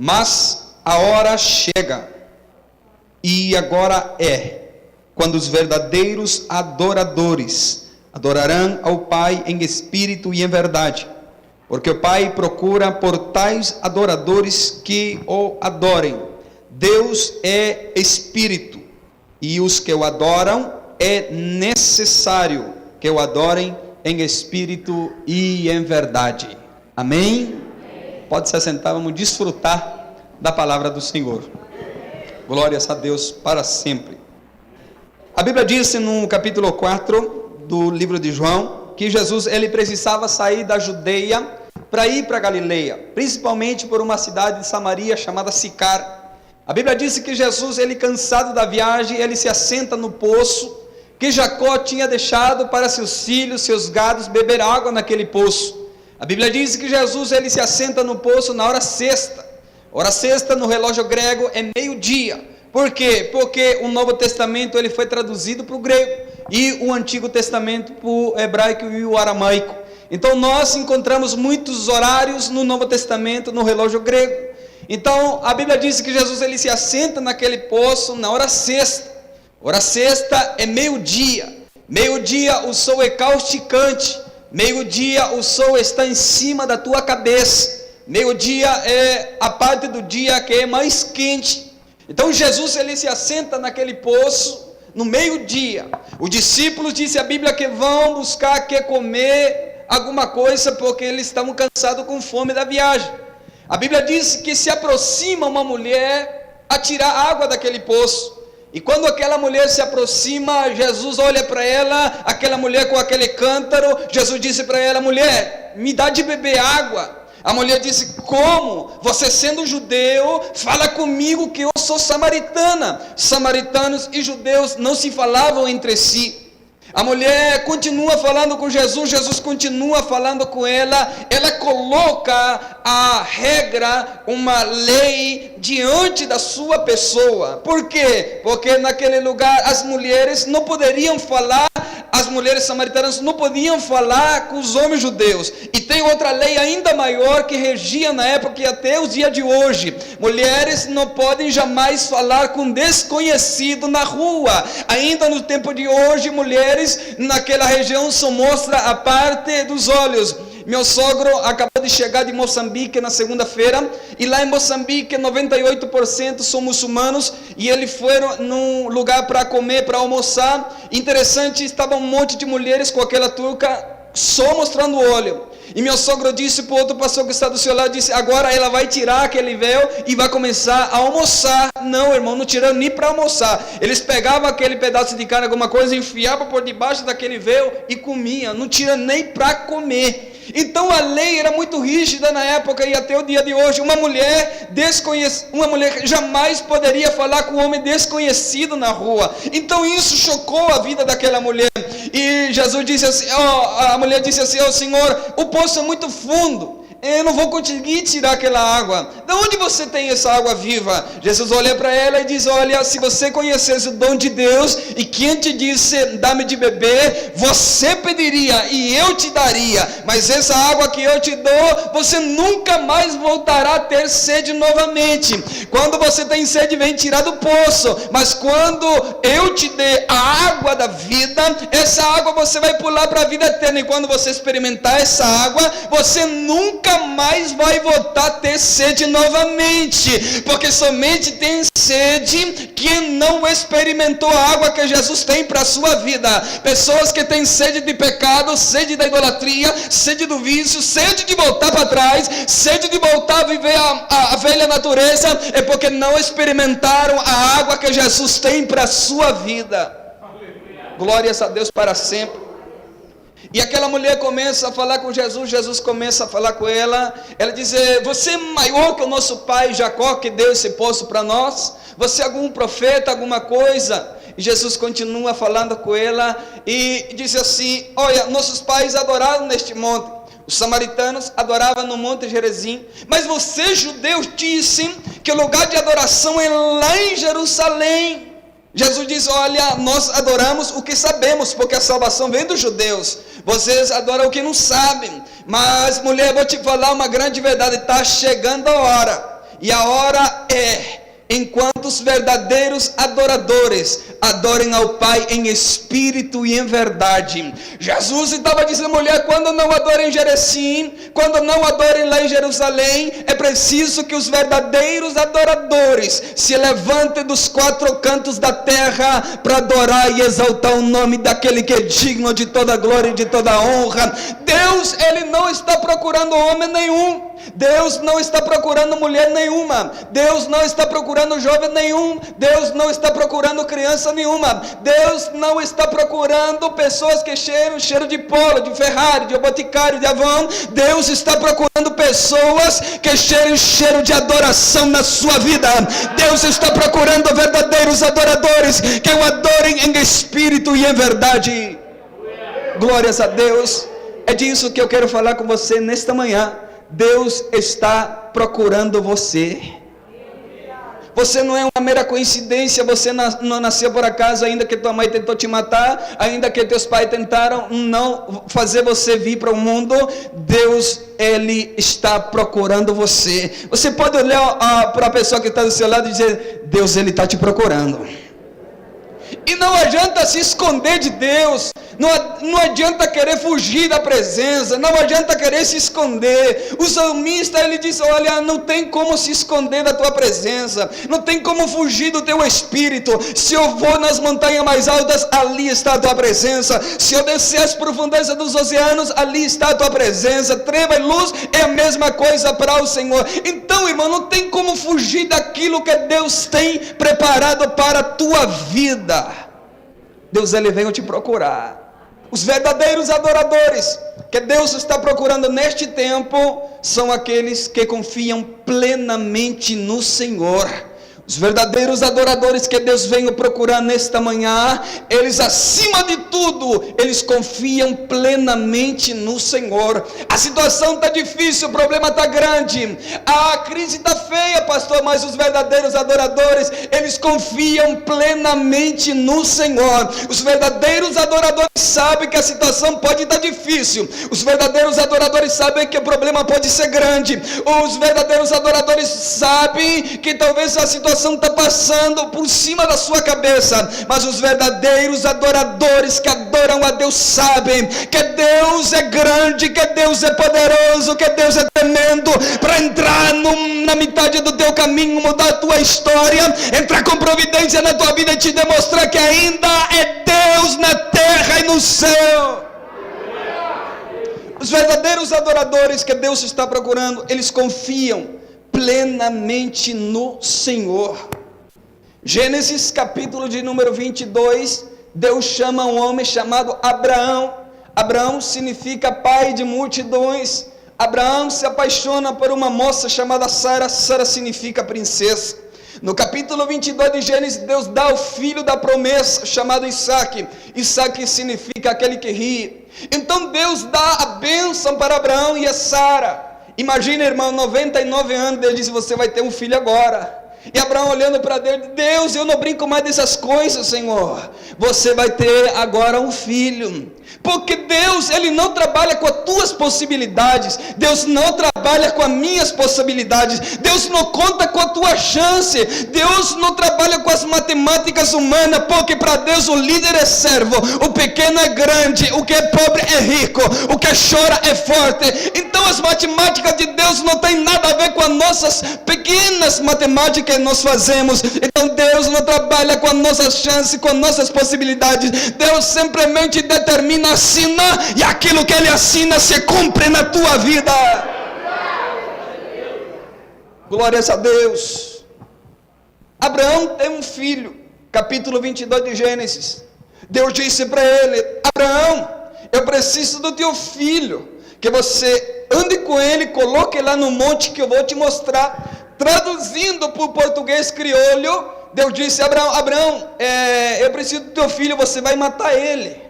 Mas a hora chega, e agora quando os verdadeiros adoradores adorarão ao Pai em espírito e em verdade, porque o Pai procura por tais adoradores que o adorem. Deus é espírito, e os que o adoram é necessário que o adorem em espírito e em verdade. Amém? Pode se assentar, vamos desfrutar da palavra do Senhor. Glórias a Deus para sempre. A Bíblia diz no capítulo 4 do livro de João, que Jesus ele precisava sair da Judeia para ir para Galileia, principalmente por uma cidade de Samaria chamada Sicar. A Bíblia diz que Jesus, ele cansado da viagem, ele se assenta no poço que Jacó tinha deixado para seus filhos, seus gados, beber água naquele poço. A Bíblia diz que Jesus, ele se assenta no poço na hora sexta. Hora sexta no relógio grego é meio-dia. Por quê? Porque o Novo Testamento ele foi traduzido para o grego e o Antigo Testamento para o hebraico e o aramaico. Então nós encontramos muitos horários no Novo Testamento no relógio grego. Então a Bíblia diz que Jesus ele se assenta naquele poço na hora sexta. Hora sexta é meio-dia. Meio-dia o sol é causticante. Meio-dia o sol está em cima da tua cabeça. Meio-dia é a parte do dia que é mais quente. Então Jesus ele se assenta naquele poço no meio-dia. Os discípulos, diz a Bíblia, que vão buscar que comer alguma coisa, porque eles estavam cansados com fome da viagem. A Bíblia diz que se aproxima uma mulher a tirar água daquele poço. E quando aquela mulher se aproxima, Jesus olha para ela, aquela mulher com aquele cântaro. Jesus disse para ela: mulher, me dá de beber água. A mulher disse: como? Você sendo judeu, fala comigo que eu sou samaritana. Samaritanos e judeus não se falavam entre si. A mulher continua falando com Jesus, Jesus continua falando com ela. Ela coloca a regra, uma lei diante da sua pessoa. Por quê? Porque naquele lugar as mulheres não poderiam falar, as mulheres samaritanas não podiam falar com os homens judeus. E tem outra lei ainda maior que regia na época e até os dias de hoje. Mulheres não podem jamais falar com desconhecido na rua. Ainda no tempo de hoje, mulheres naquela região só mostra a parte dos olhos. Meu sogro acabou de chegar de Moçambique na segunda-feira, e lá em Moçambique 98% são muçulmanos, e eles foram num lugar para comer, para almoçar. Interessante, estava um monte de mulheres com aquela túnica só mostrando o olho. E meu sogro disse para o outro pastor que está do seu lado, disse: agora ela vai tirar aquele véu e vai começar a almoçar. Não, irmão, não tiraram nem para almoçar. Eles pegavam aquele pedaço de carne, alguma coisa, enfiavam por debaixo daquele véu e comiam. Não tira nem para comer. Então a lei era muito rígida na época e até o dia de hoje. Uma mulher jamais poderia falar com um homem desconhecido na rua. Então isso chocou a vida daquela mulher. E Jesus disse assim, a mulher disse assim: Senhor, o poço é muito fundo, eu não vou conseguir tirar aquela água. De onde você tem essa água viva? Jesus olha para ela e diz: olha, se você conhecesse o dom de Deus, e quem te disse dá-me de beber, você pediria e eu te daria, mas essa água que eu te dou, você nunca mais voltará a ter sede novamente. Quando você tem sede, vem tirar do poço, mas quando eu te der a água da vida, essa água você vai pular para a vida eterna. E quando você experimentar essa água, você nunca mais vai voltar a ter sede novamente, porque somente tem sede quem não experimentou a água que Jesus tem para a sua vida. Pessoas que têm sede de pecado, sede da idolatria, sede do vício, sede de voltar para trás, sede de voltar a viver a velha natureza, é porque não experimentaram a água que Jesus tem para a sua vida. Glórias a Deus para sempre. E aquela mulher começa a falar com Jesus, Jesus começa a falar com ela. Ela diz: você é maior que o nosso pai Jacó, que deu esse poço para nós? Você é algum profeta, alguma coisa? E Jesus continua falando com ela e diz assim: olha, nossos pais adoraram neste monte. Os samaritanos adoravam no monte Gerizim, mas vocês judeus dizem que o lugar de adoração é lá em Jerusalém. Jesus diz: olha, nós adoramos o que sabemos, porque a salvação vem dos judeus. Vocês adoram o que não sabem. Mas mulher, vou te falar uma grande verdade: está chegando a hora. e a hora enquanto os verdadeiros adoradores adorem ao Pai em espírito e em verdade. Jesus estava dizendo, mulher, quando não adorem em Gerizim, quando não adorem lá em Jerusalém, é preciso que os verdadeiros adoradores se levantem dos quatro cantos da terra para adorar e exaltar o nome daquele que é digno de toda glória e de toda honra. Deus, Ele não está procurando homem nenhum. Deus não está procurando mulher nenhuma. Deus não está procurando jovem nenhum. Deus não está procurando criança nenhuma. Deus não está procurando pessoas que cheiram cheiro de Polo, de Ferrari, de Boticário, de Avon. Deus está procurando pessoas que cheirem cheiro de adoração na sua vida. Deus está procurando verdadeiros adoradores que o adorem em espírito e em verdade. Glórias a Deus. É disso que eu quero falar com você nesta manhã. Deus está procurando você. Você não é uma mera coincidência. Você não nasceu por acaso, ainda que tua mãe tentou te matar, ainda que teus pais tentaram não fazer você vir para o mundo. Deus, Ele está procurando você. Você pode olhar para a pessoa que está do seu lado e dizer, Deus, Ele está te procurando. E não adianta se esconder de Deus, não adianta querer fugir da presença, não adianta querer se esconder. O salmista, ele diz, olha, não tem como se esconder da tua presença, não tem como fugir do teu espírito. Se eu vou nas montanhas mais altas, ali está a tua presença. Se eu descer as profundezas dos oceanos, ali está a tua presença. Treva e luz é a mesma coisa para o Senhor. Então, irmão, não tem como fugir daquilo que Deus tem preparado para a tua vida. Deus, Ele veio te procurar. Os verdadeiros adoradores que Deus está procurando neste tempo são aqueles que confiam plenamente no Senhor. Os verdadeiros adoradores que Deus veio procurar nesta manhã, eles acima de tudo, eles confiam plenamente no Senhor. A situação está difícil, o problema está grande, a crise está feia, pastor, mas os verdadeiros adoradores, eles confiam plenamente no Senhor. Os verdadeiros adoradores sabem que a situação pode estar difícil, os verdadeiros adoradores sabem que o problema pode ser grande, os verdadeiros adoradores sabem que talvez a situação está passando por cima da sua cabeça, mas os verdadeiros adoradores que adoram a Deus sabem que Deus é grande, que Deus é poderoso, que Deus é tremendo para entrar na metade do teu caminho, mudar a tua história, entrar com providência na tua vida e te demonstrar que ainda é Deus na terra e no céu. Os verdadeiros adoradores que Deus está procurando, eles confiam plenamente no Senhor. Gênesis capítulo de número 22, Deus chama um homem chamado Abraão. Abraão significa pai de multidões. Abraão se apaixona por uma moça chamada Sara. Sara significa princesa. No capítulo 22 de Gênesis, Deus dá o filho da promessa, chamado Isaque. Isaque significa aquele que ri. Então Deus dá a bênção para Abraão e a Sara. Imagina, irmão, 99 anos, Deus disse, você vai ter um filho agora. E Abraão olhando para Deus, Deus, eu não brinco mais dessas coisas, Senhor. Você vai ter agora um filho. Porque Deus, Ele não trabalha com as tuas possibilidades. Deus não trabalha com as minhas possibilidades. Deus não conta com a tua chance. Deus não trabalha com as matemáticas humanas. Porque para Deus o líder é servo, o pequeno é grande, o que é pobre é rico, o que chora é forte. Então as matemáticas de Deus não tem nada a ver com as nossas pequenas matemáticas que nós fazemos. Então Deus não trabalha com as nossas chances, com as nossas possibilidades. Deus simplesmente determina, assina, e aquilo que Ele assina se cumpre na tua vida. Glórias a Deus. Abraão tem um filho, capítulo 22 de Gênesis. Deus disse para ele, Abraão, eu preciso do teu filho, que você ande com ele, coloque lá no monte que eu vou te mostrar. Traduzindo para o português crioulo, Deus disse, Abraão, eu preciso do teu filho, você vai matar ele.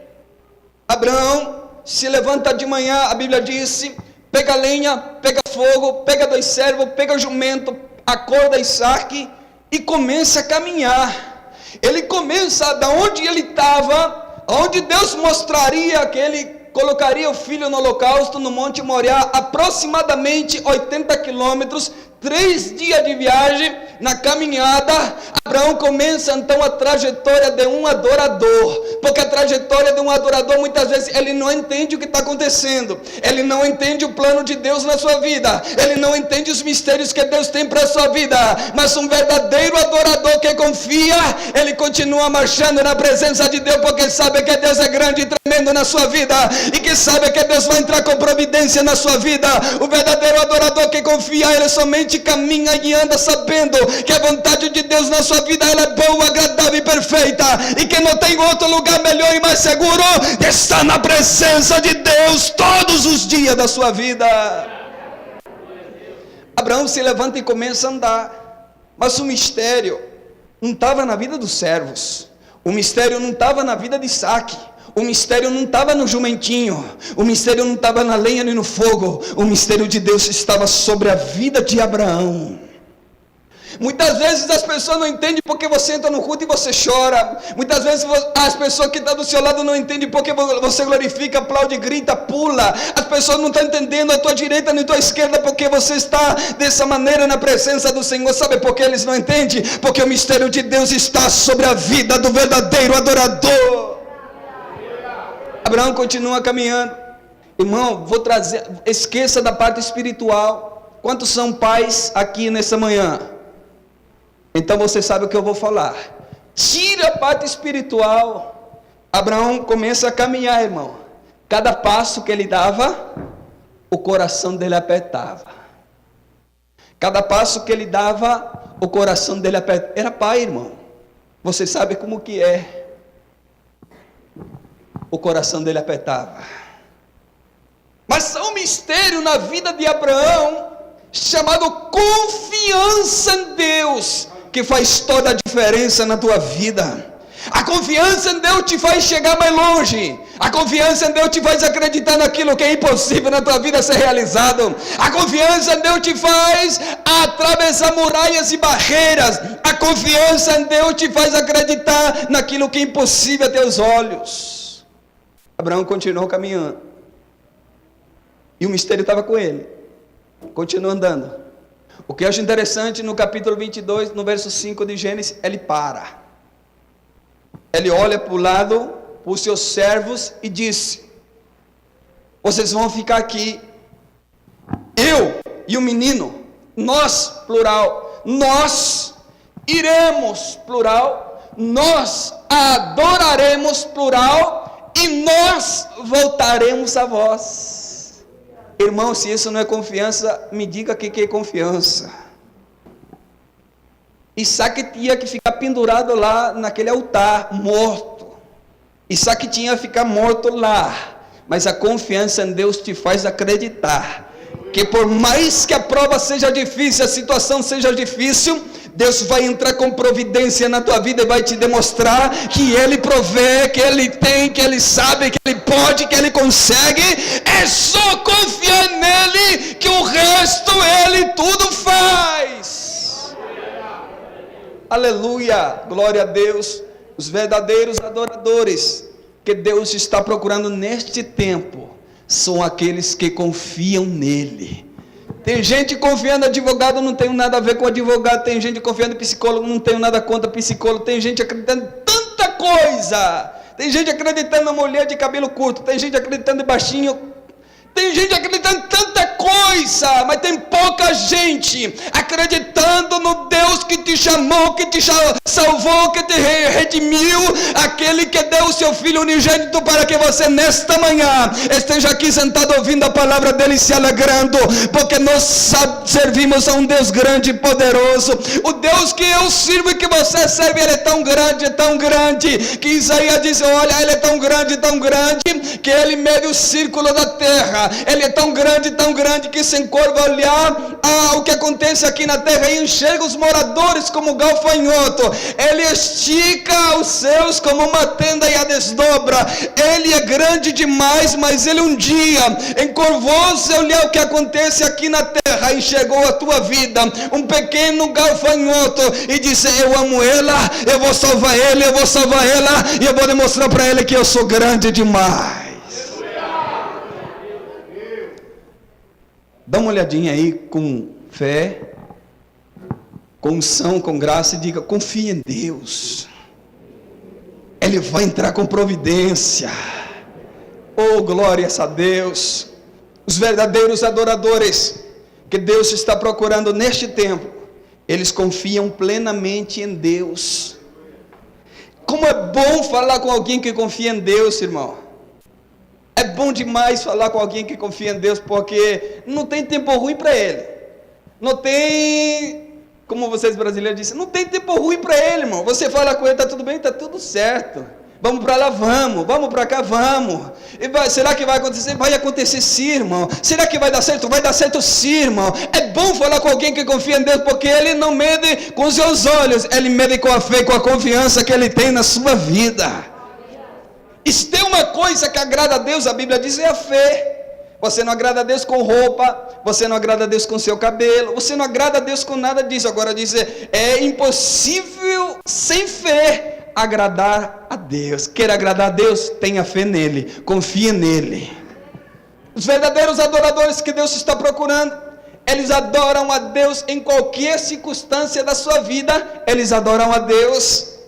Abraão se levanta de manhã, a Bíblia disse, pega lenha, pega fogo, pega 2 servos, pega jumento, acorda Isaque e começa a caminhar. Ele começa da onde ele estava, onde Deus mostraria que ele colocaria o filho no holocausto no Monte Moriá, aproximadamente 80 quilômetros, 3 dias de viagem, na caminhada, Abraão começa então a trajetória de um adorador, porque a trajetória de um adorador, muitas vezes, ele não entende o que está acontecendo, ele não entende o plano de Deus na sua vida, ele não entende os mistérios que Deus tem para a sua vida, mas um verdadeiro adorador que confia, ele continua marchando na presença de Deus, porque sabe que Deus é grande e tremendo na sua vida, e que sabe que Deus vai entrar com providência na sua vida. O verdadeiro adorador que confia, ele somente caminha e anda sabendo que a vontade de Deus na sua vida, ela é boa, agradável e perfeita, e que não tem outro lugar melhor e mais seguro de estar na presença de Deus todos os dias da sua vida. Abraão se levanta e começa a andar, mas o mistério não estava na vida dos servos, o mistério não estava na vida de Isaque, o mistério não estava no jumentinho, o mistério não estava na lenha nem no fogo, o mistério de Deus estava sobre a vida de Abraão. Muitas vezes as pessoas não entendem porque você entra no culto e você chora. Muitas vezes as pessoas que estão do seu lado não entendem porque você glorifica, aplaude, grita, pula. As pessoas não estão entendendo a tua direita nem a tua esquerda porque você está dessa maneira na presença do Senhor. Sabe por que eles não entendem? Porque o mistério de Deus está sobre a vida do verdadeiro adorador. Abraão continua caminhando. Irmão, vou trazer, esqueça da parte espiritual. Quantos são pais aqui nessa manhã? Então você sabe o que eu vou falar. Tira a parte espiritual. Abraão começa a caminhar, irmão. Cada passo que ele dava, o coração dele apertava. Cada passo que ele dava, o coração dele apertava. Era pai, irmão. Você sabe como que é. O coração dele apertava. Mas há um mistério na vida de Abraão, chamado confiança em Deus, que faz toda a diferença na tua vida. A confiança em Deus te faz chegar mais longe. A confiança em Deus te faz acreditar naquilo que é impossível na tua vida ser realizado. A confiança em Deus te faz atravessar muralhas e barreiras. A confiança em Deus te faz acreditar naquilo que é impossível a teus olhos. Abraão continuou caminhando, e o mistério estava com ele. Continua andando. O que eu acho interessante, no capítulo 22, no verso 5 de Gênesis, ele para. Ele olha para o lado, para os seus servos, e disse: vocês vão ficar aqui, eu e o menino, nós, plural, nós iremos, plural, nós adoraremos, plural, e nós voltaremos a vós. Irmão, se isso não é confiança, me diga o que é confiança. Isaque tinha que ficar pendurado lá naquele altar, morto. Isaque tinha que ficar morto lá. Mas a confiança em Deus te faz acreditar que por mais que a prova seja difícil, a situação seja difícil, Deus vai entrar com providência na tua vida e vai te demonstrar que Ele provê, que Ele tem, que Ele sabe, que Ele pode, que Ele consegue. É só confiar nele que o resto Ele tudo faz. Aleluia, glória a Deus. Os verdadeiros adoradores que Deus está procurando neste tempo são aqueles que confiam nele. Tem gente confiando em advogado, não tenho nada a ver com advogado. Tem gente confiando em psicólogo, não tenho nada contra psicólogo. Tem gente acreditando em tanta coisa. Tem gente acreditando na mulher de cabelo curto. Tem gente acreditando em baixinho. Tem gente acreditando em tanta coisa, mas tem pouca gente acreditando no Deus que te chamou, que te salvou, que te redimiu, aquele que deu o seu Filho unigênito para que você nesta manhã esteja aqui sentado ouvindo a palavra dele e se alegrando, porque nós servimos a um Deus grande e poderoso. O Deus que eu sirvo e que você serve, ele é tão grande, que Isaías diz: olha, ele é tão grande, que ele mede o círculo da terra. Ele é tão grande, que se encurva a olhar o que acontece aqui na terra e enxerga os moradores como gafanhoto. Ele estica os céus como uma tenda e a desdobra. Ele é grande demais, mas ele um dia encurvou-se a olhar o que acontece aqui na terra, enxergou a tua vida, um pequeno gafanhoto, e disse: eu amo ela, eu vou salvar ele, eu vou salvar ela, e eu vou demonstrar para ele que eu sou grande demais. Dá uma olhadinha aí com fé. com unção, com graça, e diga: confie em Deus. Ele vai entrar com providência. Oh, glórias a Deus. Os verdadeiros adoradores que Deus está procurando neste tempo, eles confiam plenamente em Deus. Como é bom falar com alguém que confia em Deus, irmão. É bom demais falar com alguém que confia em Deus, porque não tem tempo ruim para ele. Não tem, como vocês brasileiros dizem, não tem tempo ruim para ele, irmão. Você fala com ele: está tudo bem? Está tudo certo. Vamos para lá, vamos para cá, vamos. Será que vai acontecer? Vai acontecer sim, irmão. Será que vai dar certo? Vai dar certo sim, irmão. É bom falar com alguém que confia em Deus, porque ele não mede com os seus olhos, ele mede com a fé, com a confiança que ele tem na sua vida. E se tem uma coisa que agrada a Deus, a Bíblia diz, é a fé. Você não agrada a Deus com roupa, você não agrada a Deus com seu cabelo, você não agrada a Deus com nada disso. Agora diz, é impossível sem fé agradar a Deus. Quer agradar a Deus? Tenha fé nele, confie nele. Os verdadeiros adoradores que Deus está procurando, eles adoram a Deus em qualquer circunstância da sua vida. Eles adoram a Deus.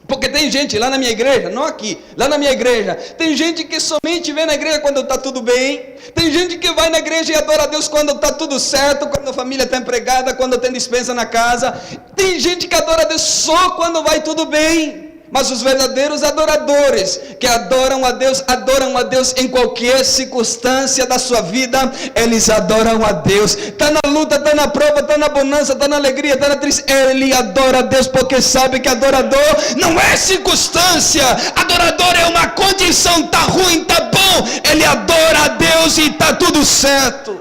Porque tem gente lá na minha igreja, não aqui, lá na minha igreja, tem gente que somente vem na igreja quando está tudo bem. Tem gente que vai na igreja e adora a Deus quando está tudo certo, quando a família está empregada, quando tem despensa na casa. Tem gente que adora a Deus só quando vai tudo bem. Mas os verdadeiros adoradores, que adoram a Deus em qualquer circunstância da sua vida, eles adoram a Deus. Está na luta, está na prova, está na bonança, está na alegria, está na tristeza, ele adora a Deus, porque sabe que adorador não é circunstância, adorador é uma condição. Está ruim, está bom, ele adora a Deus e está tudo certo.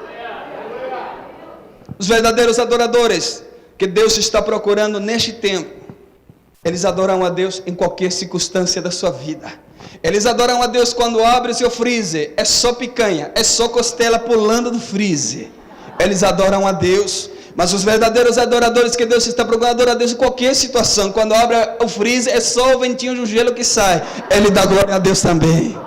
Os verdadeiros adoradores que Deus está procurando neste tempo, eles adoram a Deus em qualquer circunstância da sua vida. Eles adoram a Deus quando abre o seu freezer, é só picanha, é só costela pulando do freezer. Eles adoram a Deus. Mas os verdadeiros adoradores que Deus está procurando, adoram a Deus em qualquer situação. Quando abre o freezer, é só o ventinho do gelo que sai. Ele dá glória a Deus também.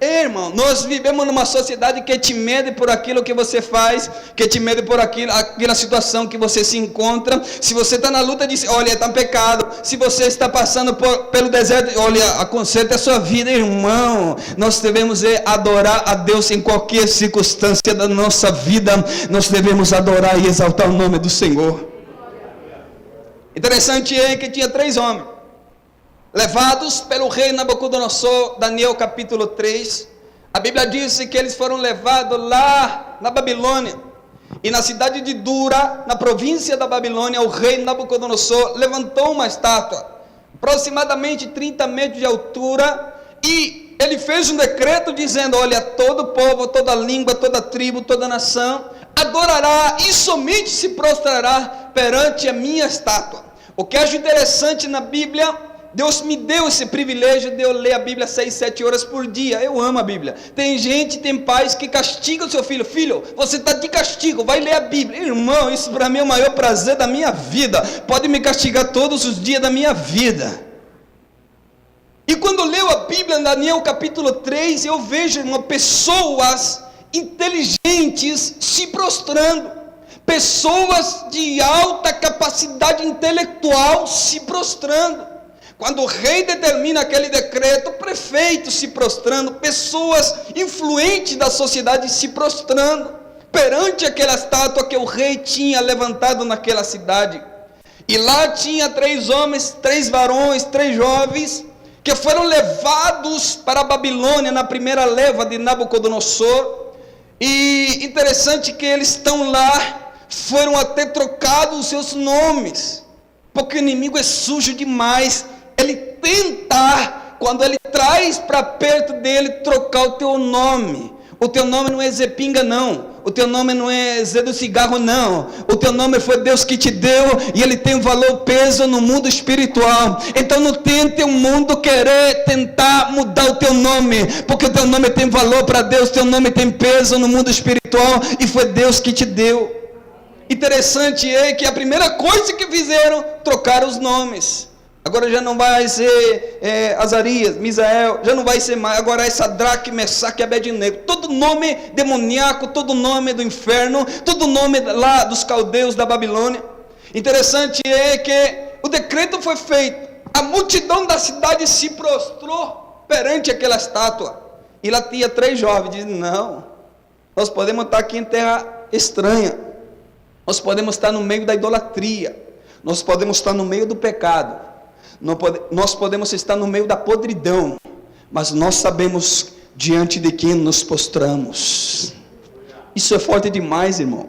Irmão, nós vivemos numa sociedade que te mede por aquilo que você faz, que te mede por aquela situação que você se encontra. Se você está na luta, diz: olha, está pecado. Se você está passando pelo deserto, olha, aconserta a sua vida, irmão. Nós devemos adorar a Deus em qualquer circunstância da nossa vida. Nós devemos adorar e exaltar o nome do Senhor. Interessante é que tinha 3 homens levados pelo rei Nabucodonosor. Daniel capítulo 3, a Bíblia diz que eles foram levados lá na Babilônia, e na cidade de Dura, na província da Babilônia, o rei Nabucodonosor levantou uma estátua, aproximadamente 30 metros de altura, e ele fez um decreto dizendo: olha, todo povo, toda língua, toda tribo, toda nação adorará e somente se prostrará perante a minha estátua. O que acho interessante na Bíblia, Deus me deu esse privilégio de eu ler a Bíblia 6, 7 horas por dia. Eu amo a Bíblia. Tem gente, tem pais que castigam o seu filho: filho, você está de castigo, vai ler a Bíblia. Irmão, isso para mim é o maior prazer da minha vida. Pode me castigar todos os dias da minha vida. E quando eu leio a Bíblia em Daniel capítulo 3, eu vejo, irmão, pessoas inteligentes se prostrando, pessoas de alta capacidade intelectual se prostrando. Quando o rei determina aquele decreto, prefeitos se prostrando, pessoas influentes da sociedade se prostrando perante aquela estátua que o rei tinha levantado naquela cidade. E lá tinha 3 homens, 3 varões, 3 jovens, que foram levados para a Babilônia na primeira leva de Nabucodonosor. E interessante que eles estão lá, foram até trocados os seus nomes, porque o inimigo é sujo demais. Ele tenta, quando ele traz para perto dele, trocar o teu nome. O teu nome não é Zé Pinga, não. O teu nome não é Zé do Cigarro, não. O teu nome foi Deus que te deu, e ele tem valor, peso no mundo espiritual. Então não tente o mundo querer tentar mudar o teu nome, porque o teu nome tem valor para Deus, teu nome tem peso no mundo espiritual, e foi Deus que te deu. Interessante é que a primeira coisa que fizeram, trocaram os nomes. Agora já não vai ser Azarias, Misael, já não vai ser mais, agora é Sadraque, Mesaque e Abednego. Todo nome demoníaco, todo nome do inferno, todo nome lá dos caldeus da Babilônia. Interessante é que o decreto foi feito, a multidão da cidade se prostrou perante aquela estátua. E lá tinha 3 jovens, dizem, não, nós podemos estar aqui em terra estranha, nós podemos estar no meio da idolatria, nós podemos estar no meio do pecado, nós podemos estar no meio da podridão, mas nós sabemos diante de quem nos prostramos. Isso é forte demais, irmão.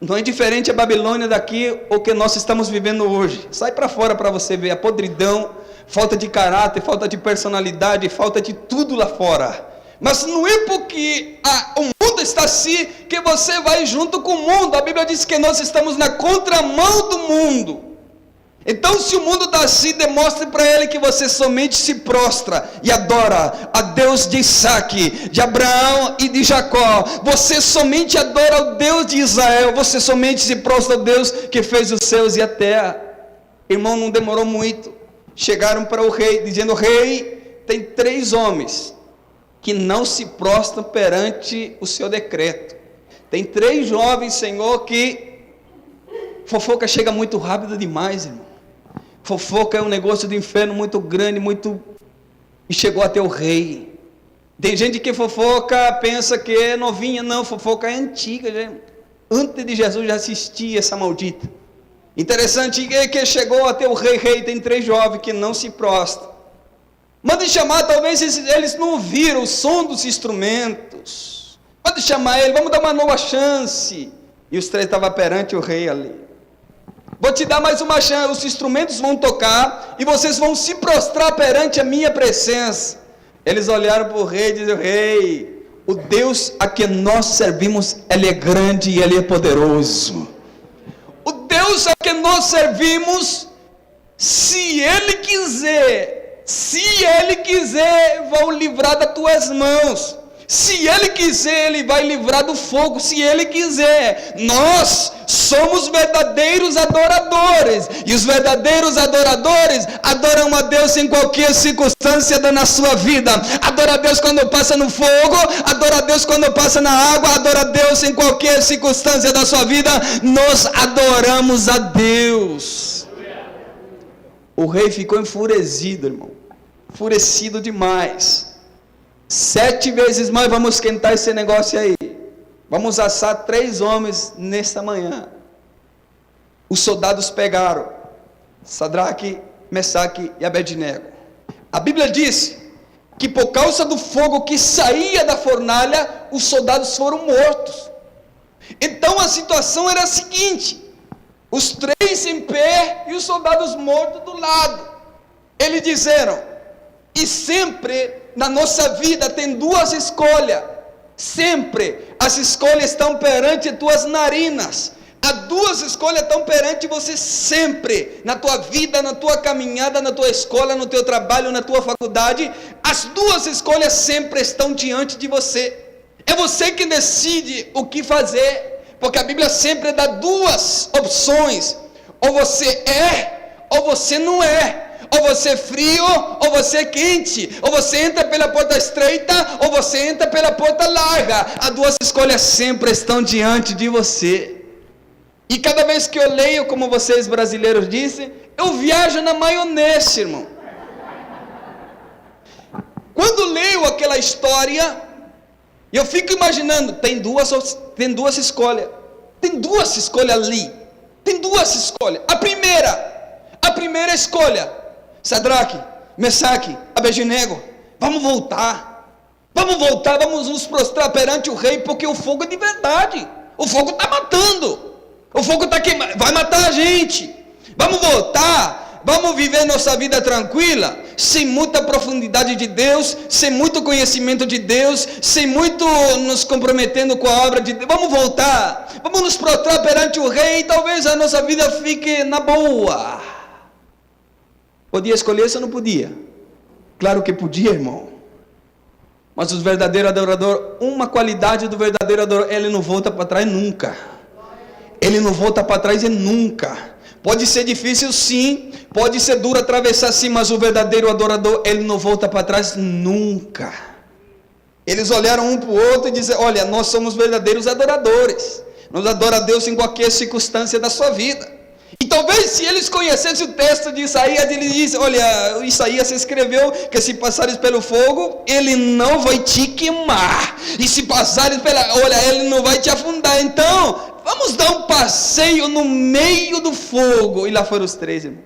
Não é diferente a Babilônia daqui, o que nós estamos vivendo hoje. Sai para fora para você ver a podridão, falta de caráter, falta de personalidade, falta de tudo lá fora. Mas não é porque o mundo está assim, que você vai junto com o mundo. A Bíblia diz que nós estamos na contramão do mundo. Então, se o mundo está assim, demonstre para ele que você somente se prostra e adora a Deus de Isaac, de Abraão e de Jacó. Você somente adora o Deus de Israel. Você somente se prostra ao Deus que fez os céus e a terra. Irmão, não demorou muito. Chegaram para o rei, dizendo, rei, tem 3 homens que não se prostram perante o seu decreto. Tem 3 jovens, Senhor, que fofoca chega muito rápido demais, irmão. Fofoca é um negócio do inferno muito grande, e chegou até o rei. Tem gente que fofoca, pensa que é novinha, não, fofoca é antiga, já. Antes de Jesus já existia essa maldita. Interessante é que chegou até o rei, tem 3 jovens que não se prostram. Mande chamar, talvez eles não ouviram o som dos instrumentos. Mande chamar ele, vamos dar uma nova chance. E os 3 estavam perante o rei ali. Vou te dar mais uma chance, os instrumentos vão tocar e vocês vão se prostrar perante a minha presença. Eles olharam para o rei e disseram, rei, o Deus a quem nós servimos, Ele é grande e Ele é poderoso. O Deus a quem nós servimos, se Ele quiser, vai livrar das tuas mãos. Se Ele quiser, Ele vai livrar do fogo. Se Ele quiser, nós somos verdadeiros adoradores. E os verdadeiros adoradores adoram a Deus em qualquer circunstância na sua vida. Adora a Deus quando passa no fogo, adora a Deus quando passa na água, adora a Deus em qualquer circunstância da sua vida. Nós adoramos a Deus. O rei ficou enfurecido, irmão. Enfurecido demais. 7 vezes mais vamos esquentar esse negócio aí. Vamos assar 3 homens nesta manhã. Os soldados pegaram Sadraque, Mesaque e Abednego. A Bíblia diz que por causa do fogo que saía da fornalha, os soldados foram mortos. Então a situação era a seguinte: os 3 em pé e os soldados mortos do lado. Eles disseram, e sempre na nossa vida tem 2 escolhas. Sempre as escolhas estão perante tuas narinas. As 2 escolhas estão perante você sempre. Na tua vida, na tua caminhada, na tua escola, no teu trabalho, na tua faculdade. As 2 escolhas sempre estão diante de você. É você que decide o que fazer. Porque a Bíblia sempre dá 2 opções. Ou você é, ou você não é. Ou você é frio, ou você é quente. Ou você entra pela porta estreita, ou você entra pela porta larga. As 2 escolhas sempre estão diante de você. E cada vez que eu leio, como vocês brasileiros dizem, eu viajo na maionese, irmão. Quando leio aquela história, eu fico imaginando, tem duas escolhas. Tem 2 escolhas ali. Tem 2 escolhas. A primeira escolha, Sadraque, Mesaque, Abednego, vamos voltar, vamos nos prostrar perante o rei, porque o fogo é de verdade, o fogo está matando, o fogo está queimando, vai matar a gente, vamos voltar, vamos viver nossa vida tranquila, sem muita profundidade de Deus, sem muito conhecimento de Deus, sem muito nos comprometendo com a obra de Deus, vamos voltar, vamos nos prostrar perante o rei, e talvez a nossa vida fique na boa. Podia escolher isso ou não podia? Claro que podia, irmão. Mas os verdadeiros adoradores, uma qualidade do verdadeiro adorador, ele não volta para trás nunca. Ele não volta para trás e nunca. Pode ser difícil sim, pode ser duro atravessar sim, mas o verdadeiro adorador, ele não volta para trás nunca. Eles olharam um para o outro e disseram: olha, nós somos verdadeiros adoradores, nós adoramos a Deus em qualquer circunstância da sua vida. E talvez se eles conhecessem o texto de Isaías, eles dizem: olha, Isaías escreveu que se passares pelo fogo, ele não vai te queimar, e se passares ele não vai te afundar. Então vamos dar um passeio no meio do fogo. E lá foram os três, irmão.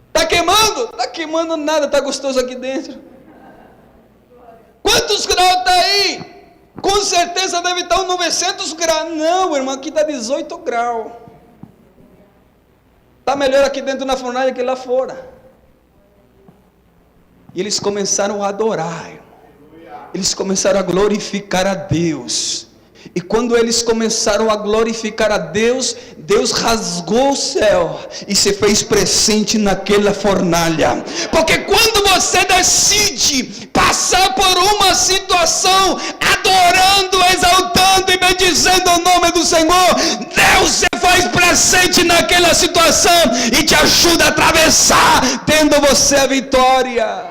Está queimando? Está queimando nada, está gostoso aqui dentro. Quantos graus está aí? Com certeza deve estar uns 900 graus. Não, irmão, aqui está 18 graus. Está melhor aqui dentro na fornalha que lá fora. E eles começaram a adorar, irmão. Eles começaram a glorificar a Deus. E quando eles começaram a glorificar a Deus, Deus rasgou o céu e se fez presente naquela fornalha. Porque quando você decide passar por uma situação adorando, exaltando e bendizendo o nome do Senhor, Deus se faz presente naquela situação e te ajuda a atravessar, tendo você a vitória.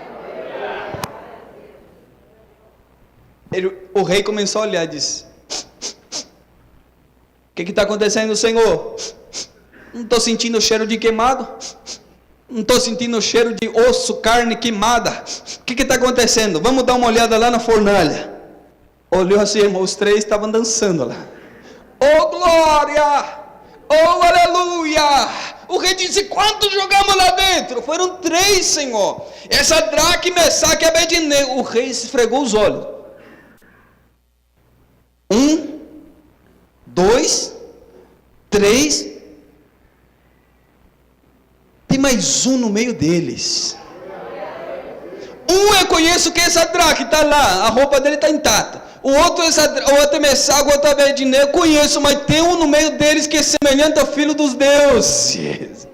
O rei começou a olhar e disse: o que está acontecendo, Senhor? Não estou sentindo o cheiro de queimado. Não estou sentindo o cheiro de osso, carne queimada. O que está acontecendo? Vamos dar uma olhada lá na fornalha. Olhou assim, irmão, os três estavam dançando lá. Oh glória! Oh aleluia! O rei disse: quantos jogamos lá dentro? Foram 3, Senhor. Essa Sadraque, Mesaque e Abednego. O rei esfregou os olhos. 1, 2, 3, tem mais um no meio deles. Eu conheço que é Sadraque, está lá, a roupa dele está intacta. O outro é Mesaque, o outro é Abednego, eu conheço, mas tem um no meio deles que é semelhante ao Filho dos deuses.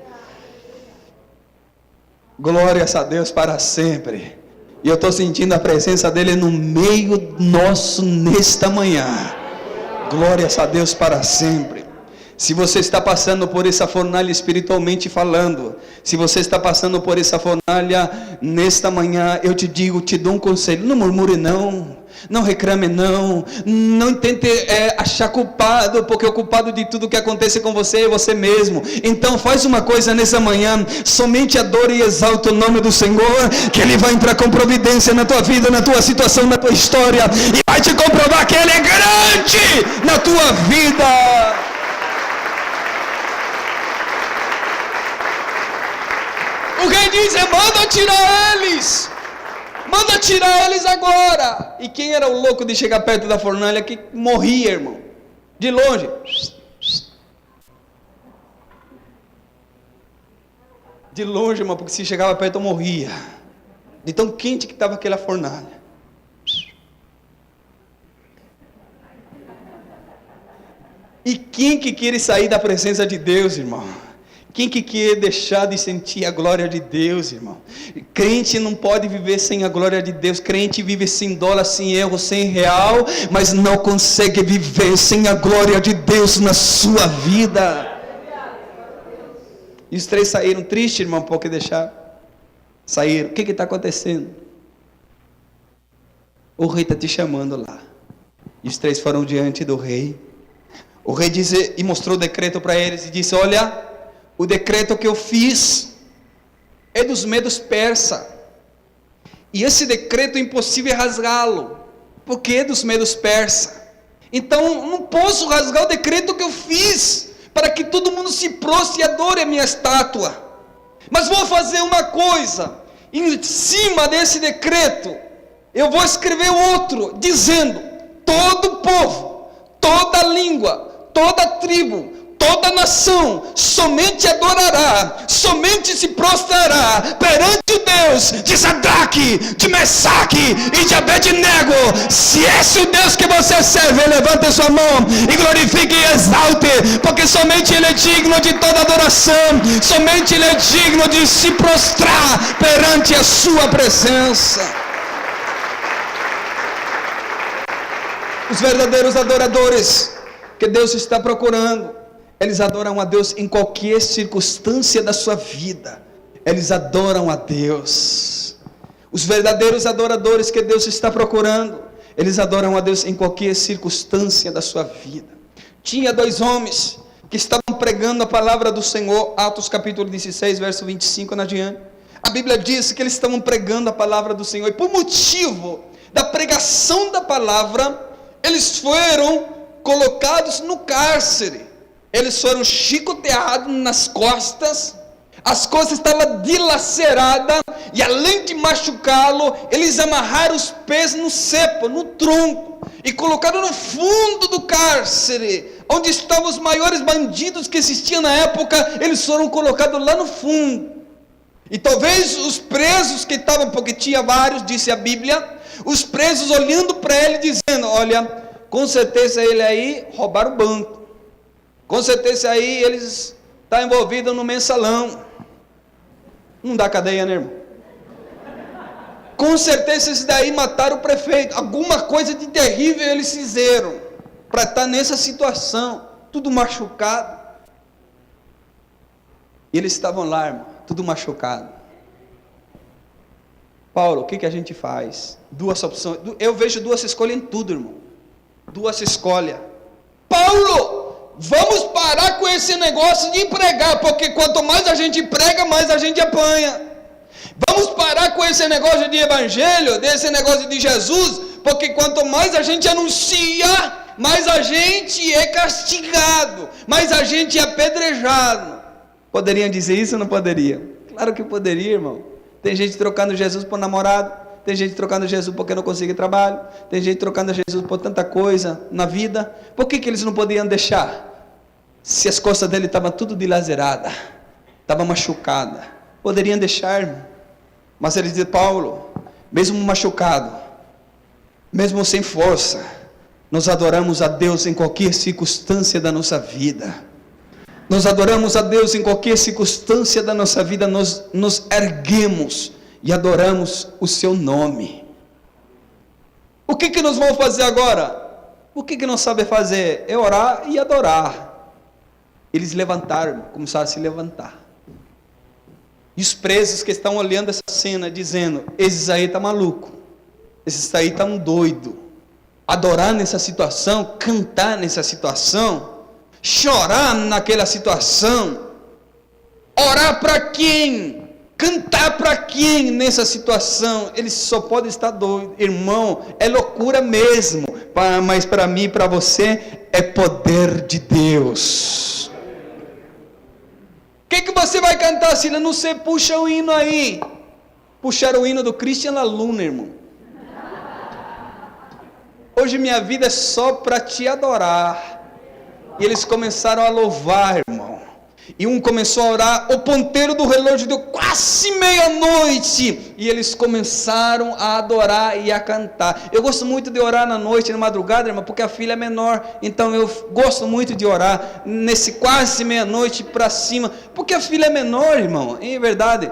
Glórias a Deus para sempre. E eu estou sentindo a presença dele no meio nosso nesta manhã. Glórias a Deus para sempre. Se você está passando por essa fornalha espiritualmente falando, se você está passando por essa fornalha nesta manhã, eu te digo, te dou um conselho: não murmure não reclame não tente achar culpado, porque o culpado de tudo que acontece com você é você mesmo. Então faz uma coisa nessa manhã: somente adore e exalte o nome do Senhor, que Ele vai entrar com providência na tua vida, na tua situação, na tua história, e vai te comprovar que Ele é grande na tua vida. O rei diz: manda tirar eles. Manda tirar eles agora. E quem era o louco de chegar perto da fornalha que morria, irmão? De longe. De longe, irmão, porque se chegava perto eu morria. De tão quente que estava aquela fornalha. E quem que quer sair da presença de Deus, irmão? Quem que quer deixar de sentir a glória de Deus, irmão? Crente não pode viver sem a glória de Deus. Crente vive sem dólar, sem euro, sem real, mas não consegue viver sem a glória de Deus na sua vida. E os 3 saíram tristes, irmão, porque deixaram. Saíram. O que está acontecendo? O rei está te chamando lá. E os 3 foram diante do rei. O rei disse, e mostrou o decreto para eles, e disse: olha, o decreto que eu fiz é dos medos persas, e esse decreto é impossível rasgá-lo, porque é dos medos persas. Então não posso rasgar o decreto que eu fiz, para que todo mundo se prostre e adore a minha estátua. Mas vou fazer uma coisa: em cima desse decreto eu vou escrever outro, dizendo: todo povo, toda língua, toda tribo, toda nação somente adorará, somente se prostrará perante o Deus de Sadraque, de Mesaque e de Abednego. Se esse é o Deus que você serve, levante sua mão e glorifique e exalte, porque somente Ele é digno de toda adoração, somente Ele é digno de se prostrar perante a sua presença. Os verdadeiros adoradores que Deus está procurando Eles adoram a Deus em qualquer circunstância da sua vida. Eles adoram a Deus. Os verdadeiros adoradores que Deus está procurando, eles adoram a Deus em qualquer circunstância da sua vida. Tinha 2 homens que estavam pregando a palavra do Senhor, Atos capítulo 16, verso 25 na diante. A Bíblia diz que eles estavam pregando a palavra do Senhor, e por motivo da pregação da palavra, eles foram colocados no cárcere. Eles foram chicoteados nas costas, as costas estavam dilaceradas, e além de machucá-lo, eles amarraram os pés no cepo, no tronco, e colocaram no fundo do cárcere, onde estavam os maiores bandidos que existiam na época. Eles foram colocados lá no fundo, e talvez os presos que estavam, porque tinha vários, disse a Bíblia, os presos olhando para ele, dizendo: olha, com certeza ele aí roubaram o banco, com certeza aí eles estão envolvidos no mensalão. Não dá cadeia, né, irmão? Com certeza esses daí mataram o prefeito. Alguma coisa de terrível eles fizeram para estar nessa situação, tudo machucado. E eles estavam lá, irmão, tudo machucado. Paulo, o que a gente faz? 2 opções. Eu vejo 2 escolhas em tudo, irmão. 2 escolhas. Paulo, vamos parar com esse negócio de pregar, porque quanto mais a gente prega, mais a gente apanha. Vamos parar com esse negócio de evangelho, desse negócio de Jesus, porque quanto mais a gente anuncia, mais a gente é castigado, mais a gente é apedrejado. Poderiam dizer isso ou não poderia? Claro que poderia, irmão. Tem gente trocando Jesus por namorado, tem gente trocando Jesus porque não consegue trabalho, tem gente trocando Jesus por tanta coisa na vida. Por que eles não podiam deixar? Se as costas dele estavam tudo dilaceradas, estavam machucadas, poderiam deixar, irmão. Mas ele diz: Paulo, mesmo machucado, mesmo sem força, nós adoramos a Deus em qualquer circunstância da nossa vida. Nós adoramos a Deus em qualquer circunstância da nossa vida. Nós nos erguemos e adoramos o seu nome. O que nós vamos fazer agora? O que não sabe fazer? É orar e adorar. Eles levantaram, começaram a se levantar. E os presos que estão olhando essa cena, dizendo: esses aí estão malucos, esses aí estão doidos. Adorar nessa situação, cantar nessa situação, chorar naquela situação, orar para quem? Cantar para quem nessa situação? Eles só podem estar doidos, irmão. É loucura mesmo, mas para mim e para você é poder de Deus. O que você vai cantar, Sila? Não sei, puxa o hino aí. Puxaram o hino do Christian Luna, irmão. Hoje minha vida é só para te adorar. E eles começaram a louvar, irmão. E um começou a orar, o ponteiro do relógio deu quase meia-noite, e eles começaram a adorar e a cantar. Eu gosto muito de orar na noite, na madrugada, irmão, porque a filha é menor, então eu gosto muito de orar nesse quase meia-noite para cima, porque a filha é menor, irmão, é verdade.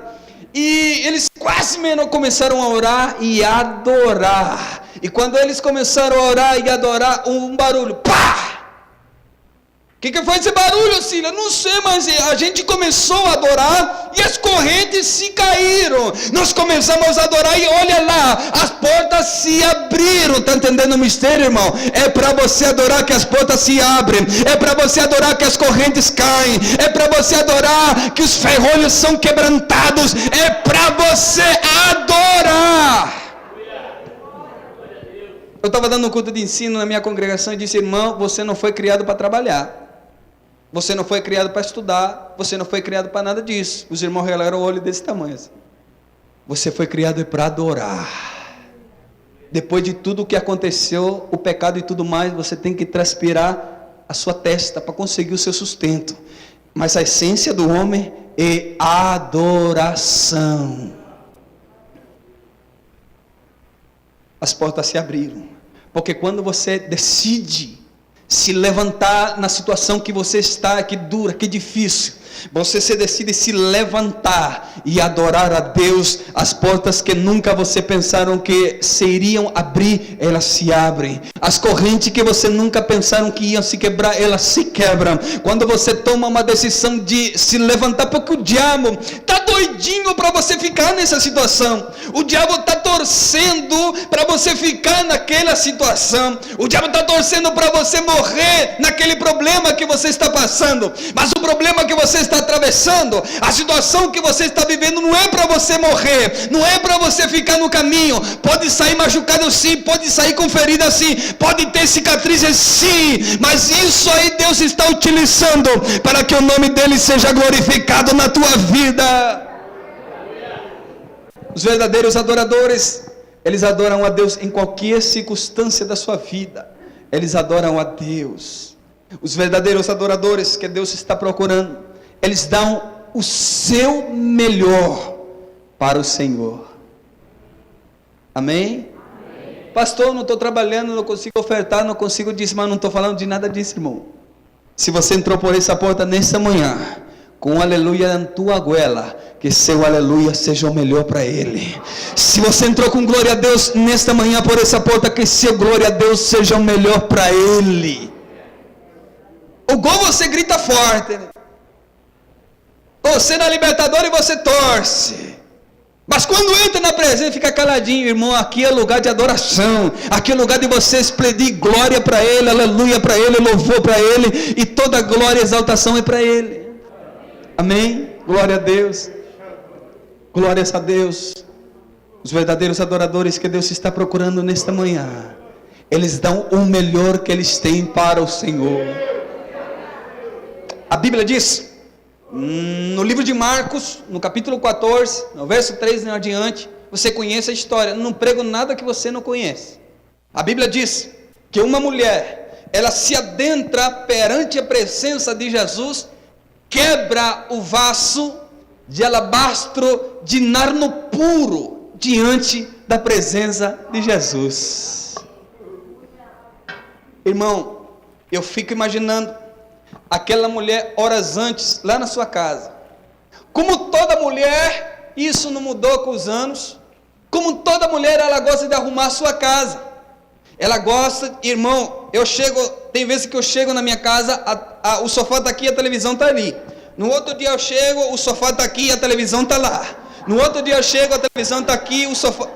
E eles quase meia-noite começaram a orar e a adorar, e quando eles começaram a orar e a adorar, um barulho, pá! O que foi esse barulho, Cília? Não sei, mas a gente começou a adorar e as correntes se caíram. Nós começamos a adorar e olha lá, as portas se abriram. Está entendendo o mistério, irmão? É para você adorar que as portas se abrem. É para você adorar que as correntes caem. É para você adorar que os ferrolhos são quebrantados. É para você adorar. Eu estava dando um culto de ensino na minha congregação e disse: irmão, você não foi criado para trabalhar. Você não foi criado para estudar, você não foi criado para nada disso. Os irmãos regalaram o olho desse tamanho assim. Você foi criado para adorar. Depois de tudo o que aconteceu, o pecado e tudo mais, você tem que transpirar a sua testa para conseguir o seu sustento. Mas a essência do homem é adoração. As portas se abriram. Porque quando você decide se levantar na situação que você está, que dura, que difícil, você se decide se levantar e adorar a Deus, as portas que nunca você pensaram que se iriam abrir, elas se abrem. As correntes que você nunca pensaram que iam se quebrar, elas se quebram. Quando você toma uma decisão de se levantar, porque o diabo está doidinho para você ficar nessa situação. O diabo está torcendo para você ficar naquela situação. O diabo está torcendo para você morrer naquele problema que você está passando. Mas o problema que você está atravessando, a situação que você está vivendo, não é para você morrer, não é para você ficar no caminho. Pode sair machucado sim, pode sair com ferida sim, pode ter cicatrizes sim, mas isso aí Deus está utilizando para que o nome dele seja glorificado na tua vida. Os verdadeiros adoradores, eles adoram a Deus em qualquer circunstância da sua vida. Eles adoram a Deus. Os verdadeiros adoradores que Deus está procurando, eles dão o seu melhor para o Senhor. Amém? Amém. Pastor, não estou trabalhando, não consigo ofertar, não consigo dizimar, não estou falando de nada disso, irmão. Se você entrou por essa porta nesta manhã, com um aleluia na tua goela, que seu aleluia seja o melhor para ele. Se você entrou com glória a Deus nesta manhã por essa porta, que seu glória a Deus seja o melhor para ele. O gol você grita forte, né? Você na Libertadores você torce, mas quando entra na presença fica caladinho, irmão. Aqui é lugar de adoração, aqui é lugar de você expedir glória para ele, aleluia para ele, louvor para ele, e toda glória e exaltação é para ele. Amém? Glória a Deus, glórias a Deus. Os verdadeiros adoradores que Deus está procurando nesta manhã, eles dão o melhor que eles têm para o Senhor. A Bíblia diz, no livro de Marcos, no capítulo 14, no verso 3 em adiante, você conhece a história. Não prego nada que você não conhece. A Bíblia diz que uma mulher, ela se adentra perante a presença de Jesus, quebra o vaso de alabastro de nardo puro diante da presença de Jesus. Irmão, eu fico imaginando aquela mulher horas antes, lá na sua casa. Como toda mulher, isso não mudou com os anos. Como toda mulher, ela gosta de arrumar a sua casa. Ela gosta, irmão, tem vezes que eu chego na minha casa, o sofá está aqui, a televisão está ali. No outro dia eu chego, o sofá está aqui, a televisão está lá. No outro dia eu chego, a televisão está aqui, o sofá...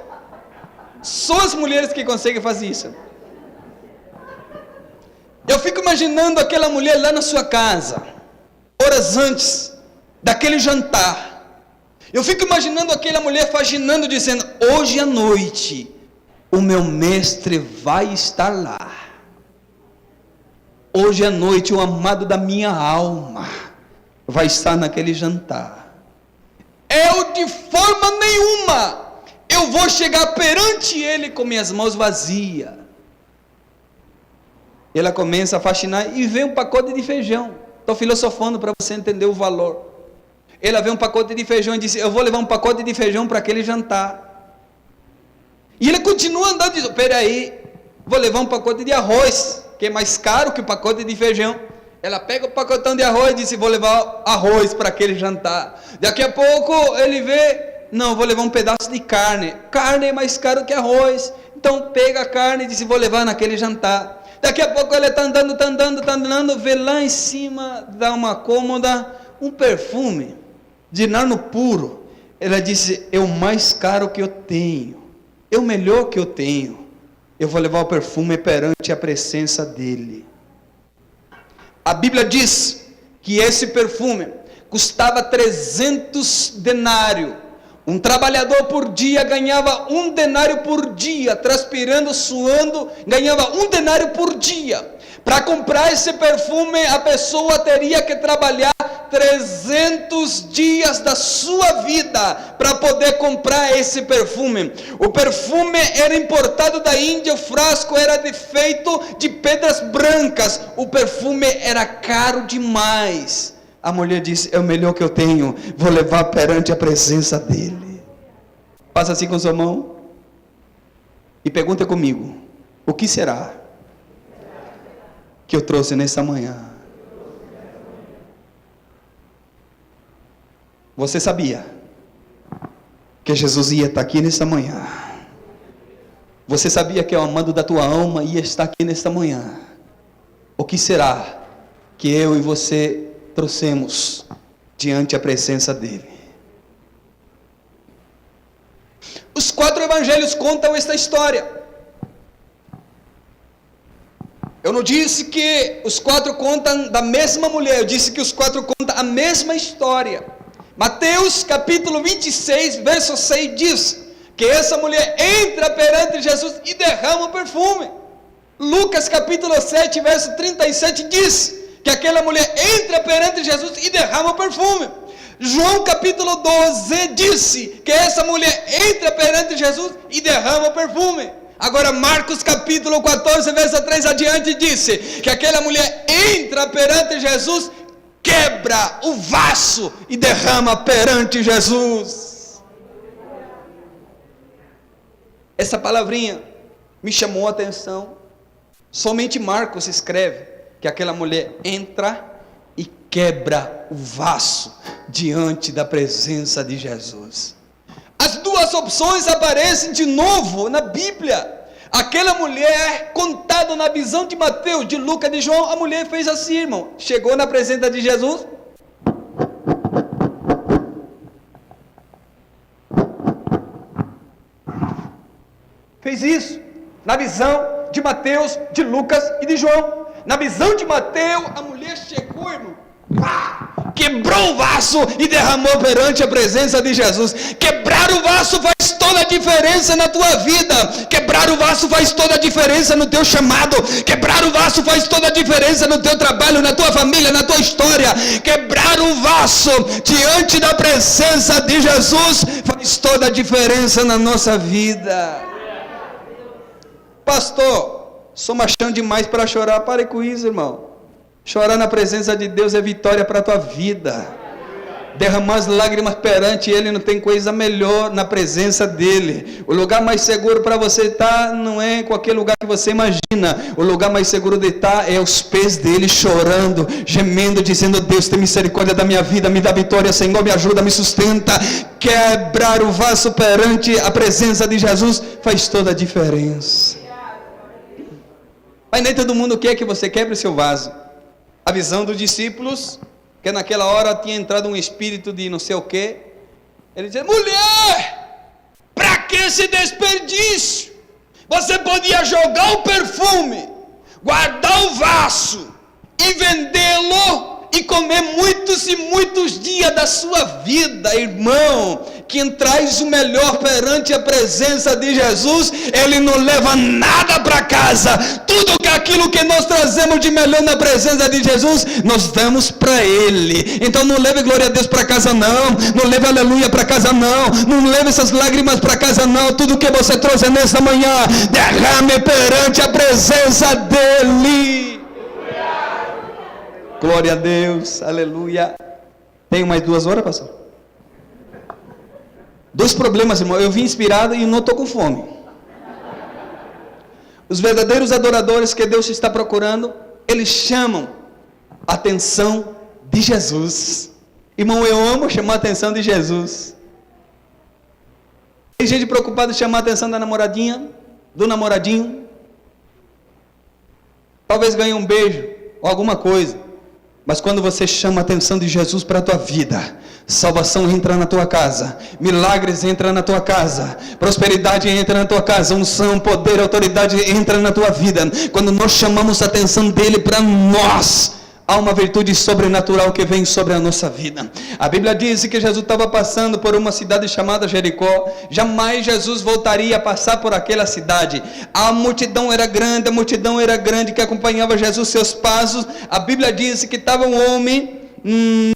Só as mulheres que conseguem fazer isso. Eu fico imaginando aquela mulher lá na sua casa, horas antes daquele jantar. Eu fico imaginando aquela mulher faxinando, dizendo, hoje à noite, o meu mestre vai estar lá. Hoje à noite, o amado da minha alma vai estar naquele jantar. Eu de forma nenhuma, eu vou chegar perante ele com minhas mãos vazias. Ela começa a faxinar e vê um pacote de feijão. Estou filosofando para você entender o valor. Ela vê um pacote de feijão e diz, eu vou levar um pacote de feijão para aquele jantar. E ele continua andando e diz, peraí, vou levar um pacote de arroz, que é mais caro que o pacote de feijão. Ela pega o pacotão de arroz e diz, vou levar arroz para aquele jantar. Daqui a pouco ele vê, não, vou levar um pedaço de carne. Carne é mais caro que arroz. Então pega a carne e diz, vou levar naquele jantar. Daqui a pouco ela está andando, vê lá em cima da uma cômoda um perfume de nardo puro. Ela disse, é o mais caro que eu tenho, é o melhor que eu tenho. Eu vou levar o perfume perante a presença dele. A Bíblia diz que esse perfume custava 300 denários. Um trabalhador por dia ganhava 1 denário por dia, transpirando, suando, ganhava 1 denário por dia. Para comprar esse perfume, a pessoa teria que trabalhar 300 dias da sua vida para poder comprar esse perfume. O perfume era importado da Índia, o frasco era feito de pedras brancas, o perfume era caro demais. A mulher disse, é o melhor que eu tenho, vou levar perante a presença dele. Faça assim com sua mão e pergunta comigo, o que será que eu trouxe nessa manhã. Você sabia que Jesus ia estar aqui nessa manhã? Você sabia que o amado da tua alma ia estar aqui nesta manhã? O que será que eu e você trouxemos diante a presença dele? Os 4 evangelhos contam esta história. Eu não disse que os 4 contam da mesma mulher, eu disse que os 4 contam a mesma história. Mateus capítulo 26, verso 6 diz que essa mulher entra perante Jesus e derrama o perfume. Lucas capítulo 7, verso 37 diz que aquela mulher entra perante Jesus e derrama o perfume. João capítulo 12 disse que essa mulher entra perante Jesus e derrama o perfume. Agora Marcos capítulo 14, verso 3 adiante disse que aquela mulher entra perante Jesus, quebra o vaso e derrama perante Jesus. Essa palavrinha me chamou a atenção. Somente Marcos escreve que aquela mulher entra e quebra o vaso diante da presença de Jesus. As 2 opções aparecem de novo na Bíblia. Aquela mulher, contada na visão de Mateus, de Lucas, de João, a mulher fez assim, irmão. Chegou na presença de Jesus. Fez isso. Na visão de Mateus, de Lucas e de João. Na visão de Mateus, a mulher chegou, irmão. Quebrou o vaso e derramou perante a presença de Jesus. Quebrar o vaso faz toda a diferença na tua vida. Quebrar o vaso faz toda a diferença no teu chamado. Quebrar o vaso faz toda a diferença no teu trabalho, na tua família, na tua história. Quebrar o vaso diante da presença de Jesus faz toda a diferença na nossa vida. Pastor, sou machão demais para chorar. Pare com isso, irmão. Chorar na presença de Deus é vitória para a tua vida. Derramar as lágrimas perante Ele, não tem coisa melhor na presença dEle. O lugar mais seguro para você estar não é em qualquer lugar que você imagina. O lugar mais seguro de estar é aos pés dEle, chorando, gemendo, dizendo: Deus, tem misericórdia da minha vida, me dá vitória, Senhor, me ajuda, me sustenta. Quebrar o vaso perante a presença de Jesus faz toda a diferença. Mas nem todo mundo quer que você quebre o seu vaso. A visão dos discípulos, que naquela hora tinha entrado um espírito de não sei o que. Ele dizia: mulher, para que esse desperdício? Você podia jogar o perfume, guardar o vaso e vendê-lo e comer muitos e muitos dias da sua vida, irmão. Quem traz o melhor perante a presença de Jesus, ele não leva nada para casa. Tudo que aquilo que nós trazemos de melhor na presença de Jesus, nós damos para Ele. Então não leve glória a Deus para casa não. Não leve aleluia para casa não. Não leve essas lágrimas para casa não. Tudo que você trouxe nessa manhã, derrame perante a presença dEle. Glória a Deus, aleluia. Tenho mais 2 horas, pastor? 2 problemas, irmão. Eu vim inspirado e não estou com fome. Os verdadeiros adoradores que Deus está procurando, eles chamam a atenção de Jesus. Irmão, eu amo chamar a atenção de Jesus. Tem gente preocupada em chamar a atenção da namoradinha, do namoradinho. Talvez ganhe um beijo ou alguma coisa. Mas quando você chama a atenção de Jesus para a tua vida, salvação entra na tua casa, milagres entram na tua casa, prosperidade entra na tua casa, unção, poder, autoridade entra na tua vida. Quando nós chamamos a atenção dele para nós, há uma virtude sobrenatural que vem sobre a nossa vida. A Bíblia diz que Jesus estava passando por uma cidade chamada Jericó. Jamais Jesus voltaria a passar por aquela cidade. A multidão era grande que acompanhava Jesus, seus passos. A Bíblia diz que estava um homem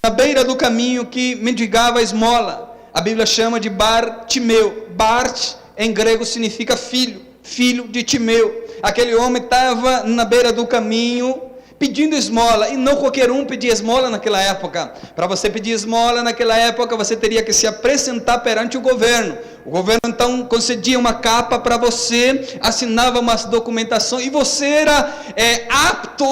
na beira do caminho que mendigava esmola. A Bíblia chama de Bartimeu. Bart em grego significa filho, filho de Timeu. Aquele homem estava na beira do caminho pedindo esmola, e não qualquer um pedia esmola naquela época. Para você pedir esmola naquela época, você teria que se apresentar perante o governo. O governo então concedia uma capa para você, assinava umas documentações e você era apto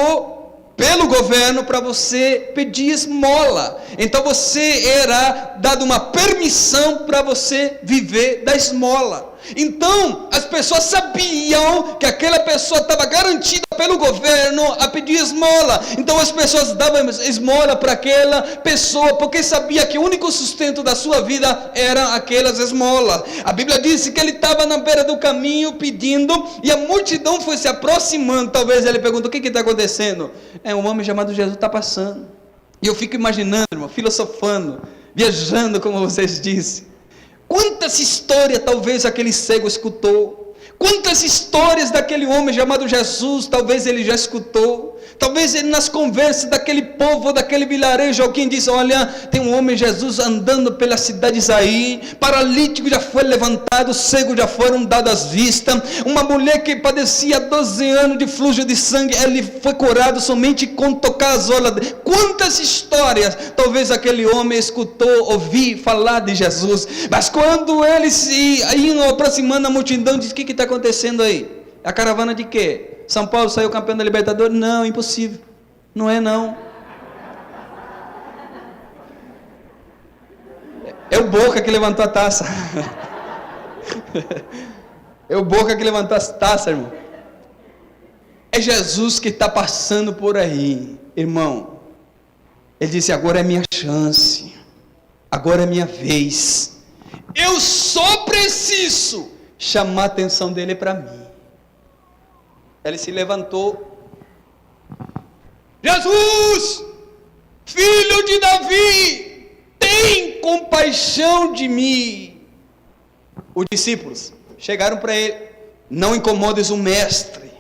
pelo governo para você pedir esmola. Então você era dado uma permissão para você viver da esmola. Então as pessoas sabiam que aquela pessoa estava garantida pelo governo a pedir esmola. Então as pessoas davam esmola para aquela pessoa, porque sabia que o único sustento da sua vida era aquelas esmolas. A Bíblia diz que ele estava na beira do caminho pedindo, e a multidão foi se aproximando. Talvez ele perguntou: o que está acontecendo? Um homem chamado Jesus está passando. E eu fico imaginando, irmão, filosofando, viajando, como vocês dizem. Quantas histórias talvez aquele cego escutou? Quantas histórias daquele homem chamado Jesus talvez ele já escutou? Talvez ele, nas conversas daquele povo, daquele vilarejo, alguém disse: olha, tem um homem Jesus andando pelas cidades aí, paralítico já foi levantado, cego já foram dadas vistas, uma mulher que padecia 12 anos de fluxo de sangue, ele foi curado somente com tocar as olas dele. Quantas histórias talvez aquele homem escutou, ouviu falar de Jesus. Mas quando eles iam aproximando a multidão, diz: o que está acontecendo aí? A caravana de quê? São Paulo saiu campeão da Libertadores? Não, impossível. Não é não. É o Boca que levantou a taça. É o Boca que levantou a taça, irmão. É Jesus que está passando por aí, irmão. Ele disse: agora é minha chance. Agora é minha vez. Eu só preciso chamar a atenção dele para mim. Ele se levantou: Jesus, filho de Davi, tem compaixão de mim. Os discípulos chegaram para ele: não incomodes o mestre,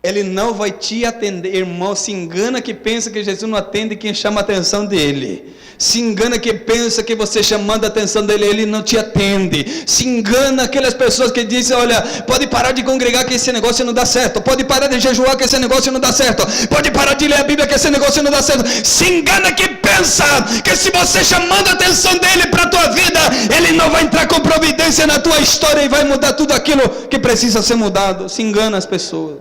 ele não vai te atender. Irmão, se engana que pensa que Jesus não atende quem chama a atenção dele. Se engana que pensa que você chamando a atenção dele, ele não te atende. Se engana aquelas pessoas que dizem: olha, pode parar de congregar que esse negócio não dá certo, pode parar de jejuar que esse negócio não dá certo, pode parar de ler a Bíblia que esse negócio não dá certo. Se engana que pensa que se você chamando a atenção dele para a tua vida, ele não vai entrar com providência na tua história e vai mudar tudo aquilo que precisa ser mudado. Se engana as pessoas.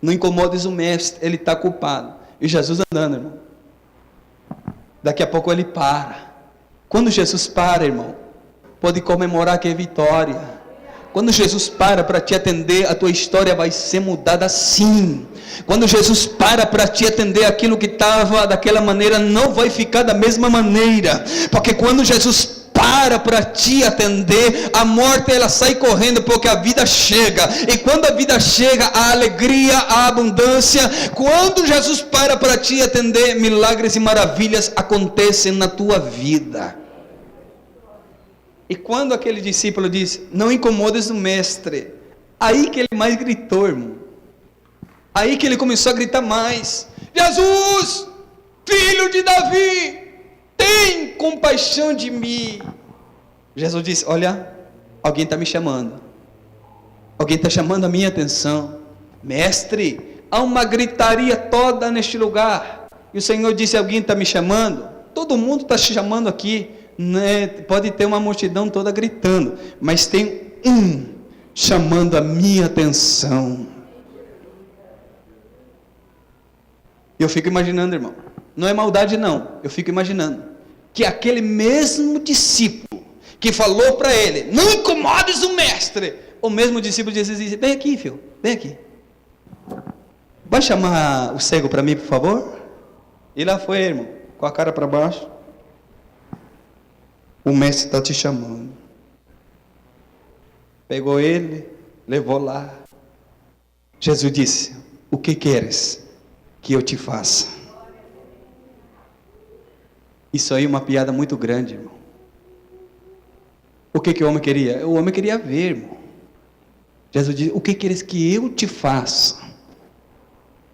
Não incomodes o mestre, ele está culpado. E Jesus andando, irmão. Daqui a pouco ele para. Quando Jesus para, irmão, pode comemorar que é vitória. Quando Jesus para te atender, a tua história vai ser mudada sim. Quando Jesus para te atender, aquilo que estava daquela maneira não vai ficar da mesma maneira. Porque quando Jesus para te atender, a morte ela sai correndo, porque a vida chega. E quando a vida chega, a alegria, a abundância. Quando Jesus para te atender, milagres e maravilhas acontecem na tua vida. E quando aquele discípulo disse: não incomodes o mestre, aí que ele mais gritou, irmão. Aí que ele começou a gritar mais: Jesus, filho de Davi, tem compaixão de mim. Jesus disse: olha, alguém está me chamando. Alguém está chamando a minha atenção. Mestre, há uma gritaria toda neste lugar. E o Senhor disse: alguém está me chamando? Todo mundo está te chamando aqui, né? Pode ter uma multidão toda gritando, mas tem um chamando a minha atenção. Eu fico imaginando, irmão, não é maldade não, eu fico imaginando que aquele mesmo discípulo que falou para ele: não incomodes o mestre, o mesmo discípulo de Jesus disse: vem aqui, filho, vem aqui, vai chamar o cego para mim, por favor. E lá foi, irmão, com a cara para baixo: o mestre está te chamando. Pegou ele, levou lá. Jesus disse: o que queres que eu te faça? Isso aí é uma piada muito grande, irmão. O que o homem queria? O homem queria ver, irmão. Jesus disse: o que queres que eu te faça?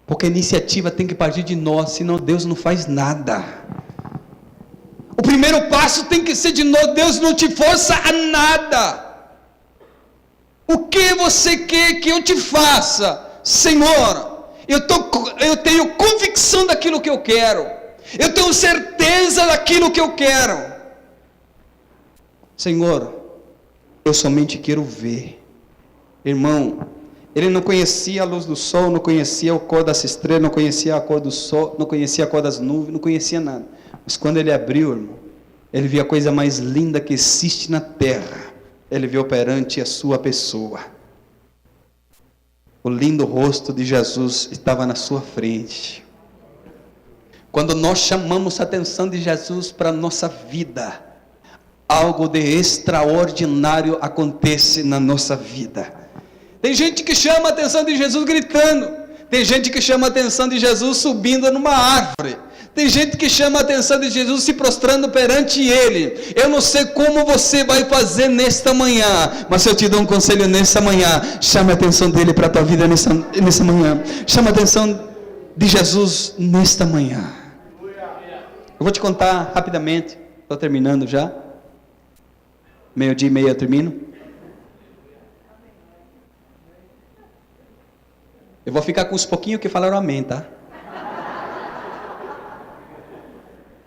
Porque a iniciativa tem que partir de nós, senão Deus não faz nada. O primeiro passo tem que ser de nós. Deus não te força a nada. O que você quer que eu te faça? Senhor, eu tenho convicção daquilo que eu quero. Eu tenho certeza daquilo que eu quero. Senhor, eu somente quero ver. Irmão, ele não conhecia a luz do sol, não conhecia a cor das estrelas, não conhecia a cor do sol, não conhecia a cor das nuvens, não conhecia nada. Mas quando ele abriu, irmão, ele viu a coisa mais linda que existe na terra. Ele viu perante a sua pessoa. O lindo rosto de Jesus estava na sua frente. Quando nós chamamos a atenção de Jesus para a nossa vida, algo de extraordinário acontece na nossa vida. Tem gente que chama a atenção de Jesus gritando. Tem gente que chama a atenção de Jesus subindo numa árvore. Tem gente que chama a atenção de Jesus se prostrando perante Ele. Eu não sei como você vai fazer nesta manhã, mas eu te dou um conselho nessa manhã. Chame a atenção dEle para a tua vida nessa manhã. Chame a atenção de Jesus nesta manhã. Eu vou te contar rapidamente. Estou terminando já. 12:30 eu termino. Eu vou ficar com os pouquinhos que falaram amém, tá?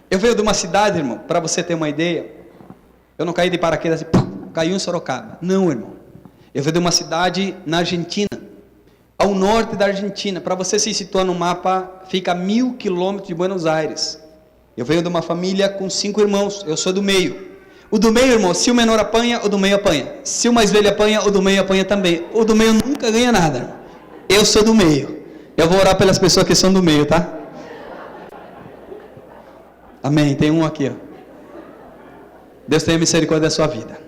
Eu venho de uma cidade, irmão, para você ter uma ideia. Eu não caí de paraquedas assim, caiu em Sorocaba. Não, irmão. Eu venho de uma cidade na Argentina, ao norte da Argentina. Para você se situar no mapa, fica a 1000 quilômetros de Buenos Aires. Eu venho de uma família com 5 irmãos. Eu sou do meio. O do meio, irmão, se o menor apanha, o do meio apanha. Se o mais velho apanha, o do meio apanha também. O do meio nunca ganha nada, irmão. Eu sou do meio. Eu vou orar pelas pessoas que são do meio, tá? Amém. Tem um aqui, ó. Deus tenha misericórdia da sua vida.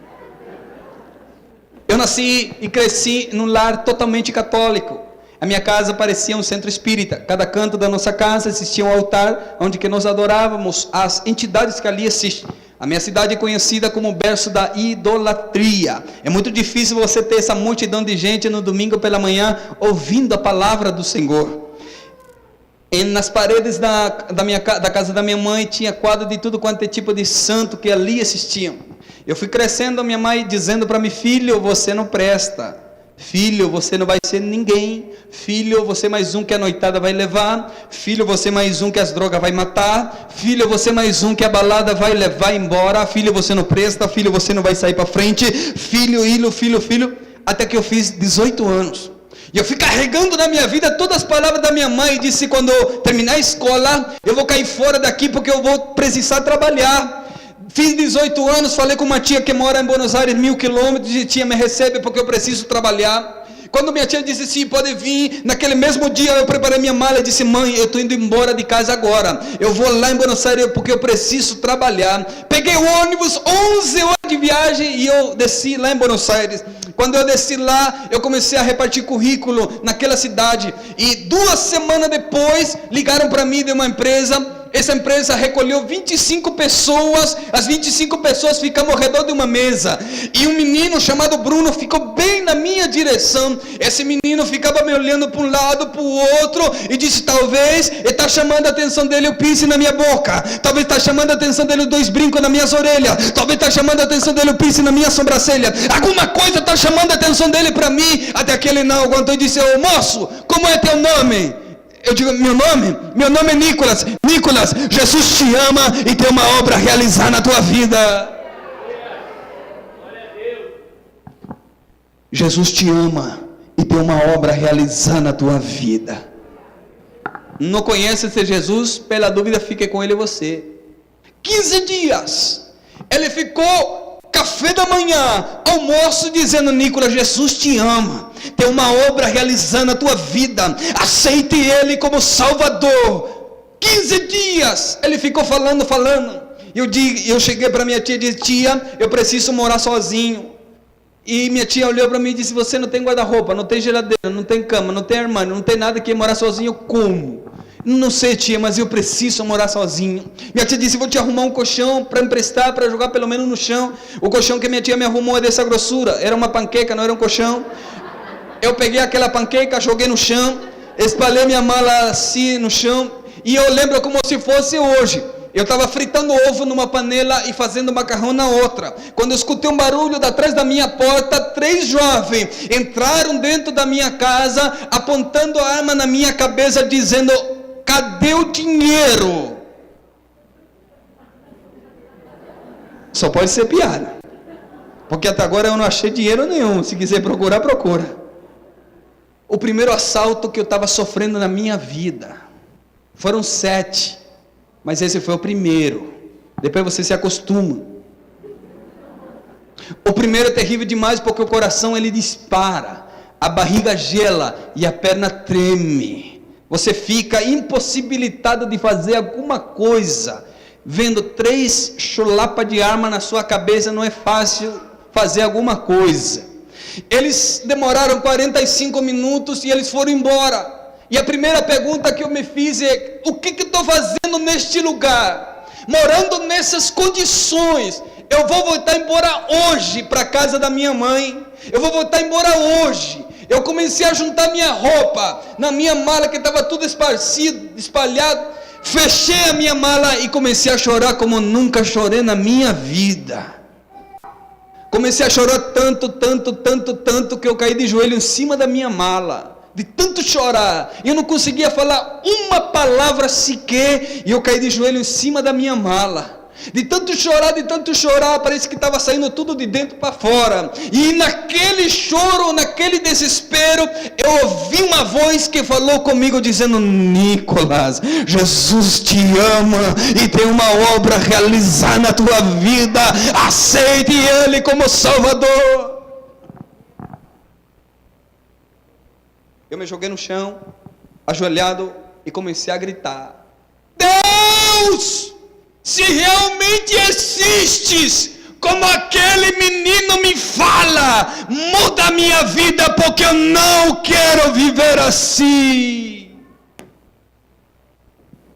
Eu nasci e cresci num lar totalmente católico. A minha casa parecia um centro espírita. Cada canto da nossa casa existia um altar onde que nós adorávamos as entidades que ali existem. A minha cidade é conhecida como o berço da idolatria. É muito difícil você ter essa multidão de gente no domingo pela manhã ouvindo a palavra do Senhor. E nas paredes da casa da minha mãe tinha quadro de tudo quanto é tipo de santo que ali existiam. Eu fui crescendo, a minha mãe dizendo para mim: filho, você não presta. Filho, você não vai ser ninguém. Filho, você mais um que a noitada vai levar. Filho, você mais um que as drogas vai matar. Filho, você mais um que a balada vai levar embora. Filho, você não presta. Filho, você não vai sair para frente. Filho. Até que eu fiz 18 anos. E eu fui carregando na minha vida todas as palavras da minha mãe. E disse: quando eu terminar a escola, eu vou cair fora daqui porque eu vou precisar trabalhar. Fiz 18 anos, falei com uma tia que mora em Buenos Aires, 1000 quilômetros, e tia, me recebe porque eu preciso trabalhar. Quando minha tia disse sim, pode vir, naquele mesmo dia eu preparei minha mala e disse: mãe, eu estou indo embora de casa agora, eu vou lá em Buenos Aires porque eu preciso trabalhar. Peguei o ônibus, 11 horas de viagem, e eu desci lá em Buenos Aires. Quando eu desci lá, eu comecei a repartir currículo naquela cidade, e 2 semanas depois, ligaram para mim de uma empresa. Essa empresa recolheu 25 pessoas, as 25 pessoas ficamos ao redor de uma mesa, e um menino chamado Bruno ficou bem na minha direção. Esse menino ficava me olhando para um lado, para o outro, e disse: talvez está chamando a atenção dele o piercing na minha boca, talvez está chamando a atenção dele os 2 brincos nas minhas orelhas, talvez está chamando a atenção dele o piercing na minha sobrancelha, alguma coisa está chamando a atenção dele para mim. Até que ele não aguentou e disse: ô moço, como é teu nome? Eu digo: meu nome é Nicolas. Nicolas, Jesus te ama e tem uma obra a realizar na tua vida. Jesus te ama e tem uma obra a realizar na tua vida. Não conhece esse Jesus? Pela dúvida, fique com ele você. 15 dias. Ele ficou café da manhã, almoço, dizendo: Nicolas, Jesus te ama, tem uma obra realizando a tua vida, aceite Ele como Salvador. 15 dias, ele ficou falando, eu cheguei para minha tia e disse: tia, eu preciso morar sozinho. E minha tia olhou para mim e disse: você não tem guarda-roupa, não tem geladeira, não tem cama, não tem armário, não tem nada, que morar sozinho como? Não sei, tia, mas eu preciso morar sozinho. Minha tia disse: vou te arrumar um colchão para emprestar, para jogar pelo menos no chão. O colchão que minha tia me arrumou é dessa grossura, era uma panqueca, não era um colchão. Eu peguei aquela panqueca, joguei no chão, espalhei minha mala assim no chão, e eu lembro como se fosse hoje. Eu estava fritando ovo numa panela e fazendo macarrão na outra, quando eu escutei um barulho atrás da minha porta. 3 jovens entraram dentro da minha casa, apontando a arma na minha cabeça, dizendo: cadê o dinheiro? Só pode ser piada. Porque até agora eu não achei dinheiro nenhum. Se quiser procurar, procura. O primeiro assalto que eu estava sofrendo na minha vida. Foram 7. Mas esse foi o primeiro. Depois você se acostuma. O primeiro é terrível demais porque o coração ele dispara. A barriga gela e a perna treme. Você fica impossibilitado de fazer alguma coisa. Vendo 3 chulapas de arma na sua cabeça, não é fácil fazer alguma coisa. Eles demoraram 45 minutos e eles foram embora. E a primeira pergunta que eu me fiz é: o que eu estou fazendo neste lugar? Morando nessas condições. Eu vou voltar embora hoje para a casa da minha mãe. Eu vou voltar embora hoje. Eu comecei a juntar minha roupa na minha mala que estava tudo espalhado. Fechei a minha mala e comecei a chorar como nunca chorei na minha vida. Comecei a chorar tanto que eu caí de joelho em cima da minha mala. De tanto chorar, eu não conseguia falar uma palavra sequer, e eu caí de joelho em cima da minha mala. De tanto chorar, parece que estava saindo tudo de dentro para fora. E naquele choro, naquele desespero, eu ouvi uma voz que falou comigo dizendo: Nicolas, Jesus te ama e tem uma obra a realizar na tua vida. Aceite Ele como Salvador. Eu me joguei no chão, ajoelhado, e comecei a gritar: Deus, se realmente existes, como aquele menino me fala, muda a minha vida, porque eu não quero viver assim.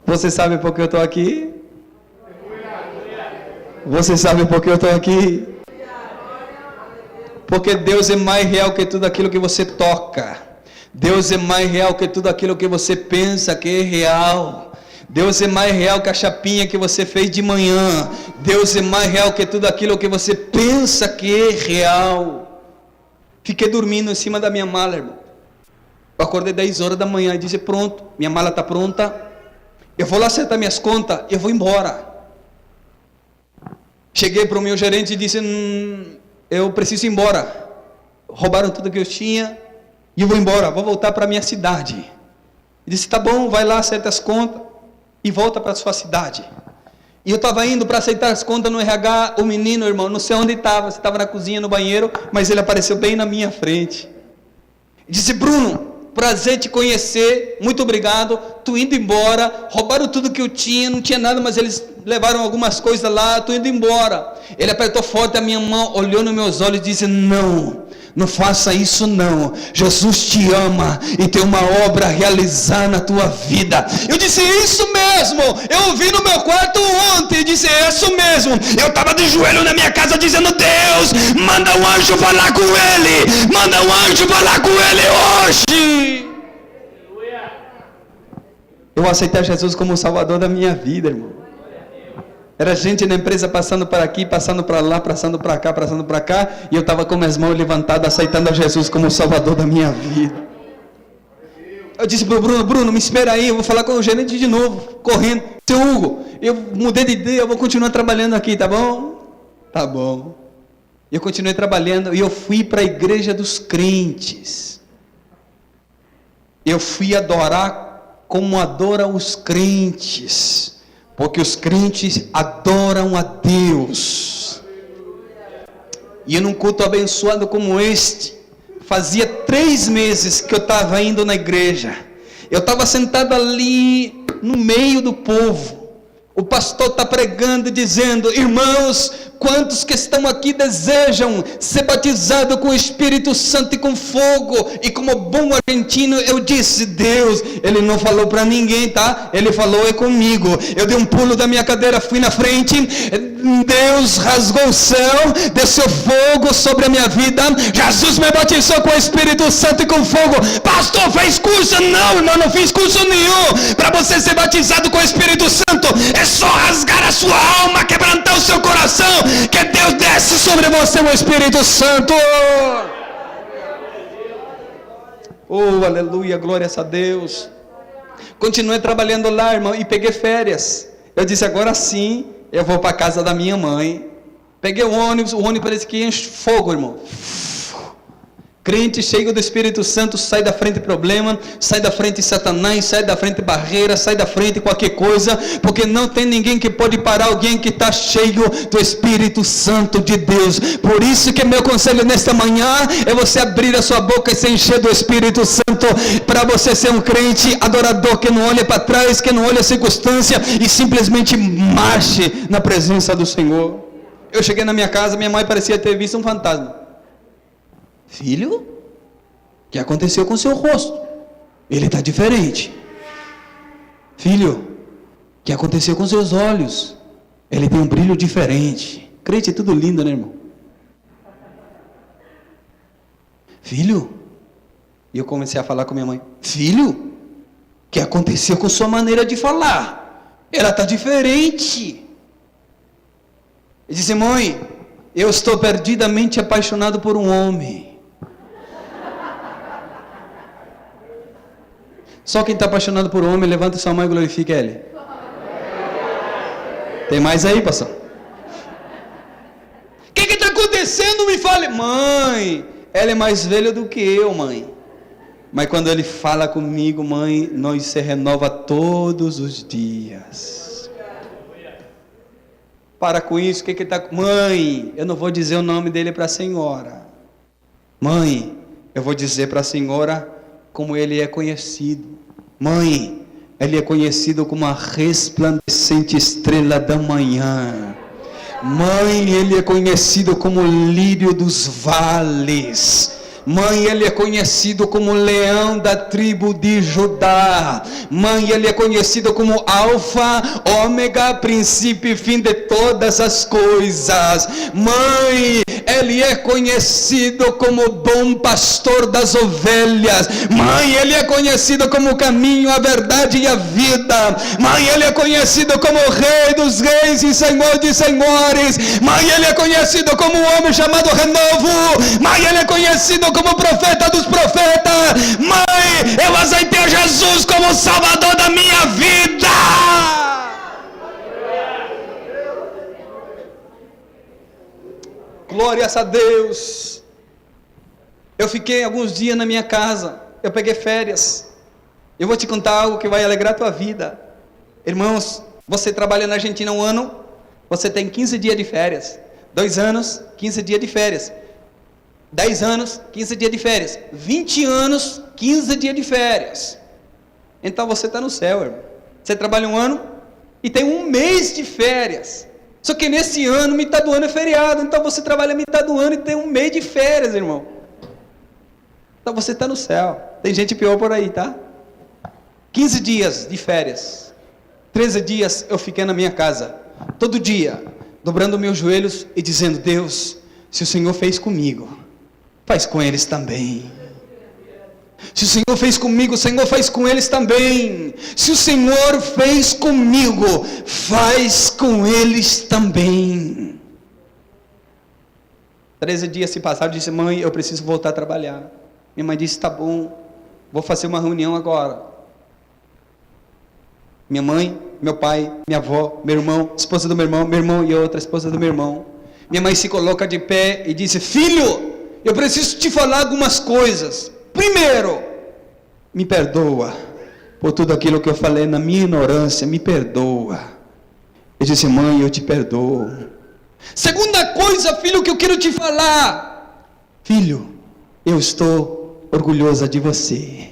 Você sabe por que eu estou aqui? Você sabe por que eu estou aqui? Porque Deus é mais real que tudo aquilo que você toca. Deus é mais real que tudo aquilo que você pensa que é real. Deus é mais real que a chapinha que você fez de manhã. Deus é mais real que tudo aquilo que você pensa que é real. Fiquei dormindo em cima da minha mala, irmão. Eu acordei 10 horas da manhã e disse: pronto, minha mala está pronta. Eu vou lá acertar minhas contas, eu vou embora. Cheguei para o meu gerente e disse: eu preciso ir embora. Roubaram tudo que eu tinha. E eu vou embora, vou voltar para a minha cidade. Ele disse: tá bom, vai lá, acerta as contas e volta para a sua cidade. E eu estava indo para aceitar as contas no RH, o menino, irmão, não sei onde estava, se estava na cozinha, no banheiro, mas ele apareceu bem na minha frente. Ele disse: Bruno, prazer te conhecer, muito obrigado, tô indo embora, roubaram tudo que eu tinha, não tinha nada, mas eles levaram algumas coisas lá, tô indo embora. Ele apertou forte a minha mão, olhou nos meus olhos e disse: não faça isso não. Jesus te ama e tem uma obra a realizar na tua vida. Eu disse: isso mesmo. Eu ouvi no meu quarto ontem e disse: é isso mesmo. Eu estava de joelho na minha casa dizendo: Deus, manda um anjo falar com ele. Manda um anjo falar com ele hoje. Eu aceitei Jesus como o Salvador da minha vida, irmão. Era gente na empresa passando para aqui, passando para lá, passando para cá, e eu estava com as mãos levantadas, aceitando a Jesus como o Salvador da minha vida. Eu disse para o Bruno, me espera aí, eu vou falar com o gerente de novo, correndo. Seu Hugo, eu mudei de ideia, eu vou continuar trabalhando aqui, tá bom? Tá bom. Eu continuei trabalhando e eu fui para a igreja dos crentes. Eu fui adorar como adoram os crentes. Porque os crentes adoram a Deus. E num culto abençoado como este, fazia 3 meses que eu estava indo na igreja. Eu estava sentado ali no meio do povo. O pastor está pregando e dizendo: irmãos, quantos que estão aqui desejam ser batizados com o Espírito Santo e com fogo? E como bom argentino, eu disse: Deus, ele não falou para ninguém, tá? Ele falou é comigo. Eu dei um pulo da minha cadeira, fui na frente. Deus rasgou o céu, desceu fogo sobre a minha vida. Jesus me batizou com o Espírito Santo e com fogo. Pastor, fez curso? Não fiz curso nenhum. Para você ser batizado com o Espírito Santo, é só rasgar a sua alma, quebrantar o seu coração, que Deus desce sobre você o Espírito Santo. Oh, aleluia, glória a Deus. Continuei trabalhando lá, irmão, e peguei férias. Eu disse: agora sim, eu vou para a casa da minha mãe. Peguei o ônibus parece que enche fogo, irmão. Crente cheio do Espírito Santo, sai da frente problema, sai da frente Satanás, sai da frente barreira, sai da frente qualquer coisa, porque não tem ninguém que pode parar alguém que está cheio do Espírito Santo de Deus. Por isso que meu conselho nesta manhã é você abrir a sua boca e se encher do Espírito Santo, para você ser um crente adorador, que não olha para trás, que não olha a circunstância e simplesmente marche na presença do Senhor. Eu cheguei na minha casa, minha mãe parecia ter visto um fantasma. Filho, o que aconteceu com seu rosto? Ele está diferente. Filho, o que aconteceu com seus olhos? Ele tem um brilho diferente. Crente é tudo lindo, né, irmão? Filho, e eu comecei a falar com minha mãe. Filho, o que aconteceu com sua maneira de falar? Ela está diferente. Eu disse, mãe, eu estou perdidamente apaixonado por um homem. Só quem está apaixonado por um homem, levanta sua mão e glorifica ele. Tem mais aí, pastor? O que está acontecendo? Me fale. Mãe, ela é mais velha do que eu, mãe. Mas quando ele fala comigo, mãe, nós se renova todos os dias. Para com isso, o que está... Mãe, eu não vou dizer o nome dele para a senhora. Mãe, eu vou dizer para a senhora como ele é conhecido. Mãe, ele é conhecido como a resplandecente estrela da manhã. Mãe, ele é conhecido como o lírio dos vales. Mãe, ele é conhecido como leão da tribo de Judá. Mãe, ele é conhecido como Alfa, Ômega, princípio e fim de todas as coisas. Mãe, ele é conhecido como bom pastor das ovelhas. Mãe, ele é conhecido como o caminho, a verdade e a vida. Mãe, ele é conhecido como o Rei dos reis e Senhor de senhores. Mãe, ele é conhecido como um homem chamado Renovo. Mãe, ele é conhecido como profeta dos profetas. Mãe, eu aceitei Jesus como Salvador da minha vida. Glórias a Deus. Eu fiquei alguns dias na minha casa. Eu peguei férias. Eu vou te contar algo que vai alegrar a tua vida. Irmãos, você trabalha na Argentina um ano, você tem 15 dias de férias. 2 anos, 15 dias de férias. 10 anos, 15 dias de férias. 20 anos, 15 dias de férias. Então você está no céu, irmão. Você trabalha um ano e tem 1 mês de férias. Só que nesse ano, metade do ano é feriado. Então você trabalha metade do ano e tem 1 mês de férias, irmão. Então você está no céu. Tem gente pior por aí, tá? 15 dias de férias. 13 dias eu fiquei na minha casa. Todo dia, dobrando meus joelhos e dizendo, Deus, se o Senhor fez comigo, faz com eles também. Se o Senhor fez comigo, o Senhor faz com eles também. Se o Senhor fez comigo, faz com eles também. 13 dias se passaram, eu disse, mãe, eu preciso voltar a trabalhar. Minha mãe disse, tá bom, vou fazer uma reunião agora. Minha mãe, meu pai, minha avó, meu irmão, esposa do meu irmão e outra esposa do meu irmão. Minha mãe se coloca de pé e disse, filho, eu preciso te falar algumas coisas. Primeiro, me perdoa por tudo aquilo que eu falei na minha ignorância, me perdoa. Eu disse, mãe, eu te perdoo. Segunda coisa, filho, que eu quero te falar. Filho, eu estou orgulhosa de você.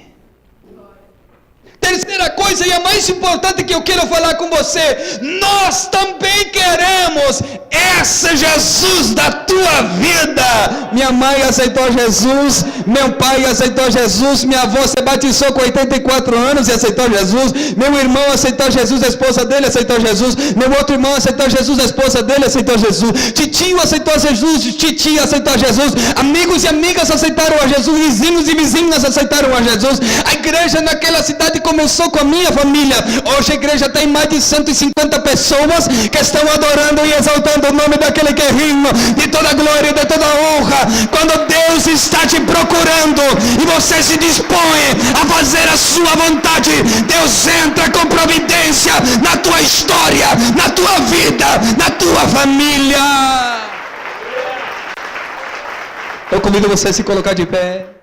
Terceira coisa e a mais importante que eu quero falar com você, nós também queremos esse Jesus da tua vida. Minha mãe aceitou Jesus, meu pai aceitou Jesus, minha avó se batizou com 84 anos e aceitou Jesus, meu irmão aceitou Jesus, a esposa dele aceitou Jesus, meu outro irmão aceitou Jesus, a esposa dele aceitou Jesus, titio aceitou Jesus, titia aceitou Jesus, amigos e amigas aceitaram a Jesus, vizinhos e vizinhas aceitaram a Jesus. A igreja naquela cidade começou com a minha família. Hoje a igreja tem mais de 150 pessoas que estão adorando e exaltando o nome daquele que é digno de toda glória e de toda honra. Quando Deus está te procurando e você se dispõe a fazer a sua vontade, Deus entra com providência na tua história, na tua vida, na tua família. Eu convido você a se colocar de pé.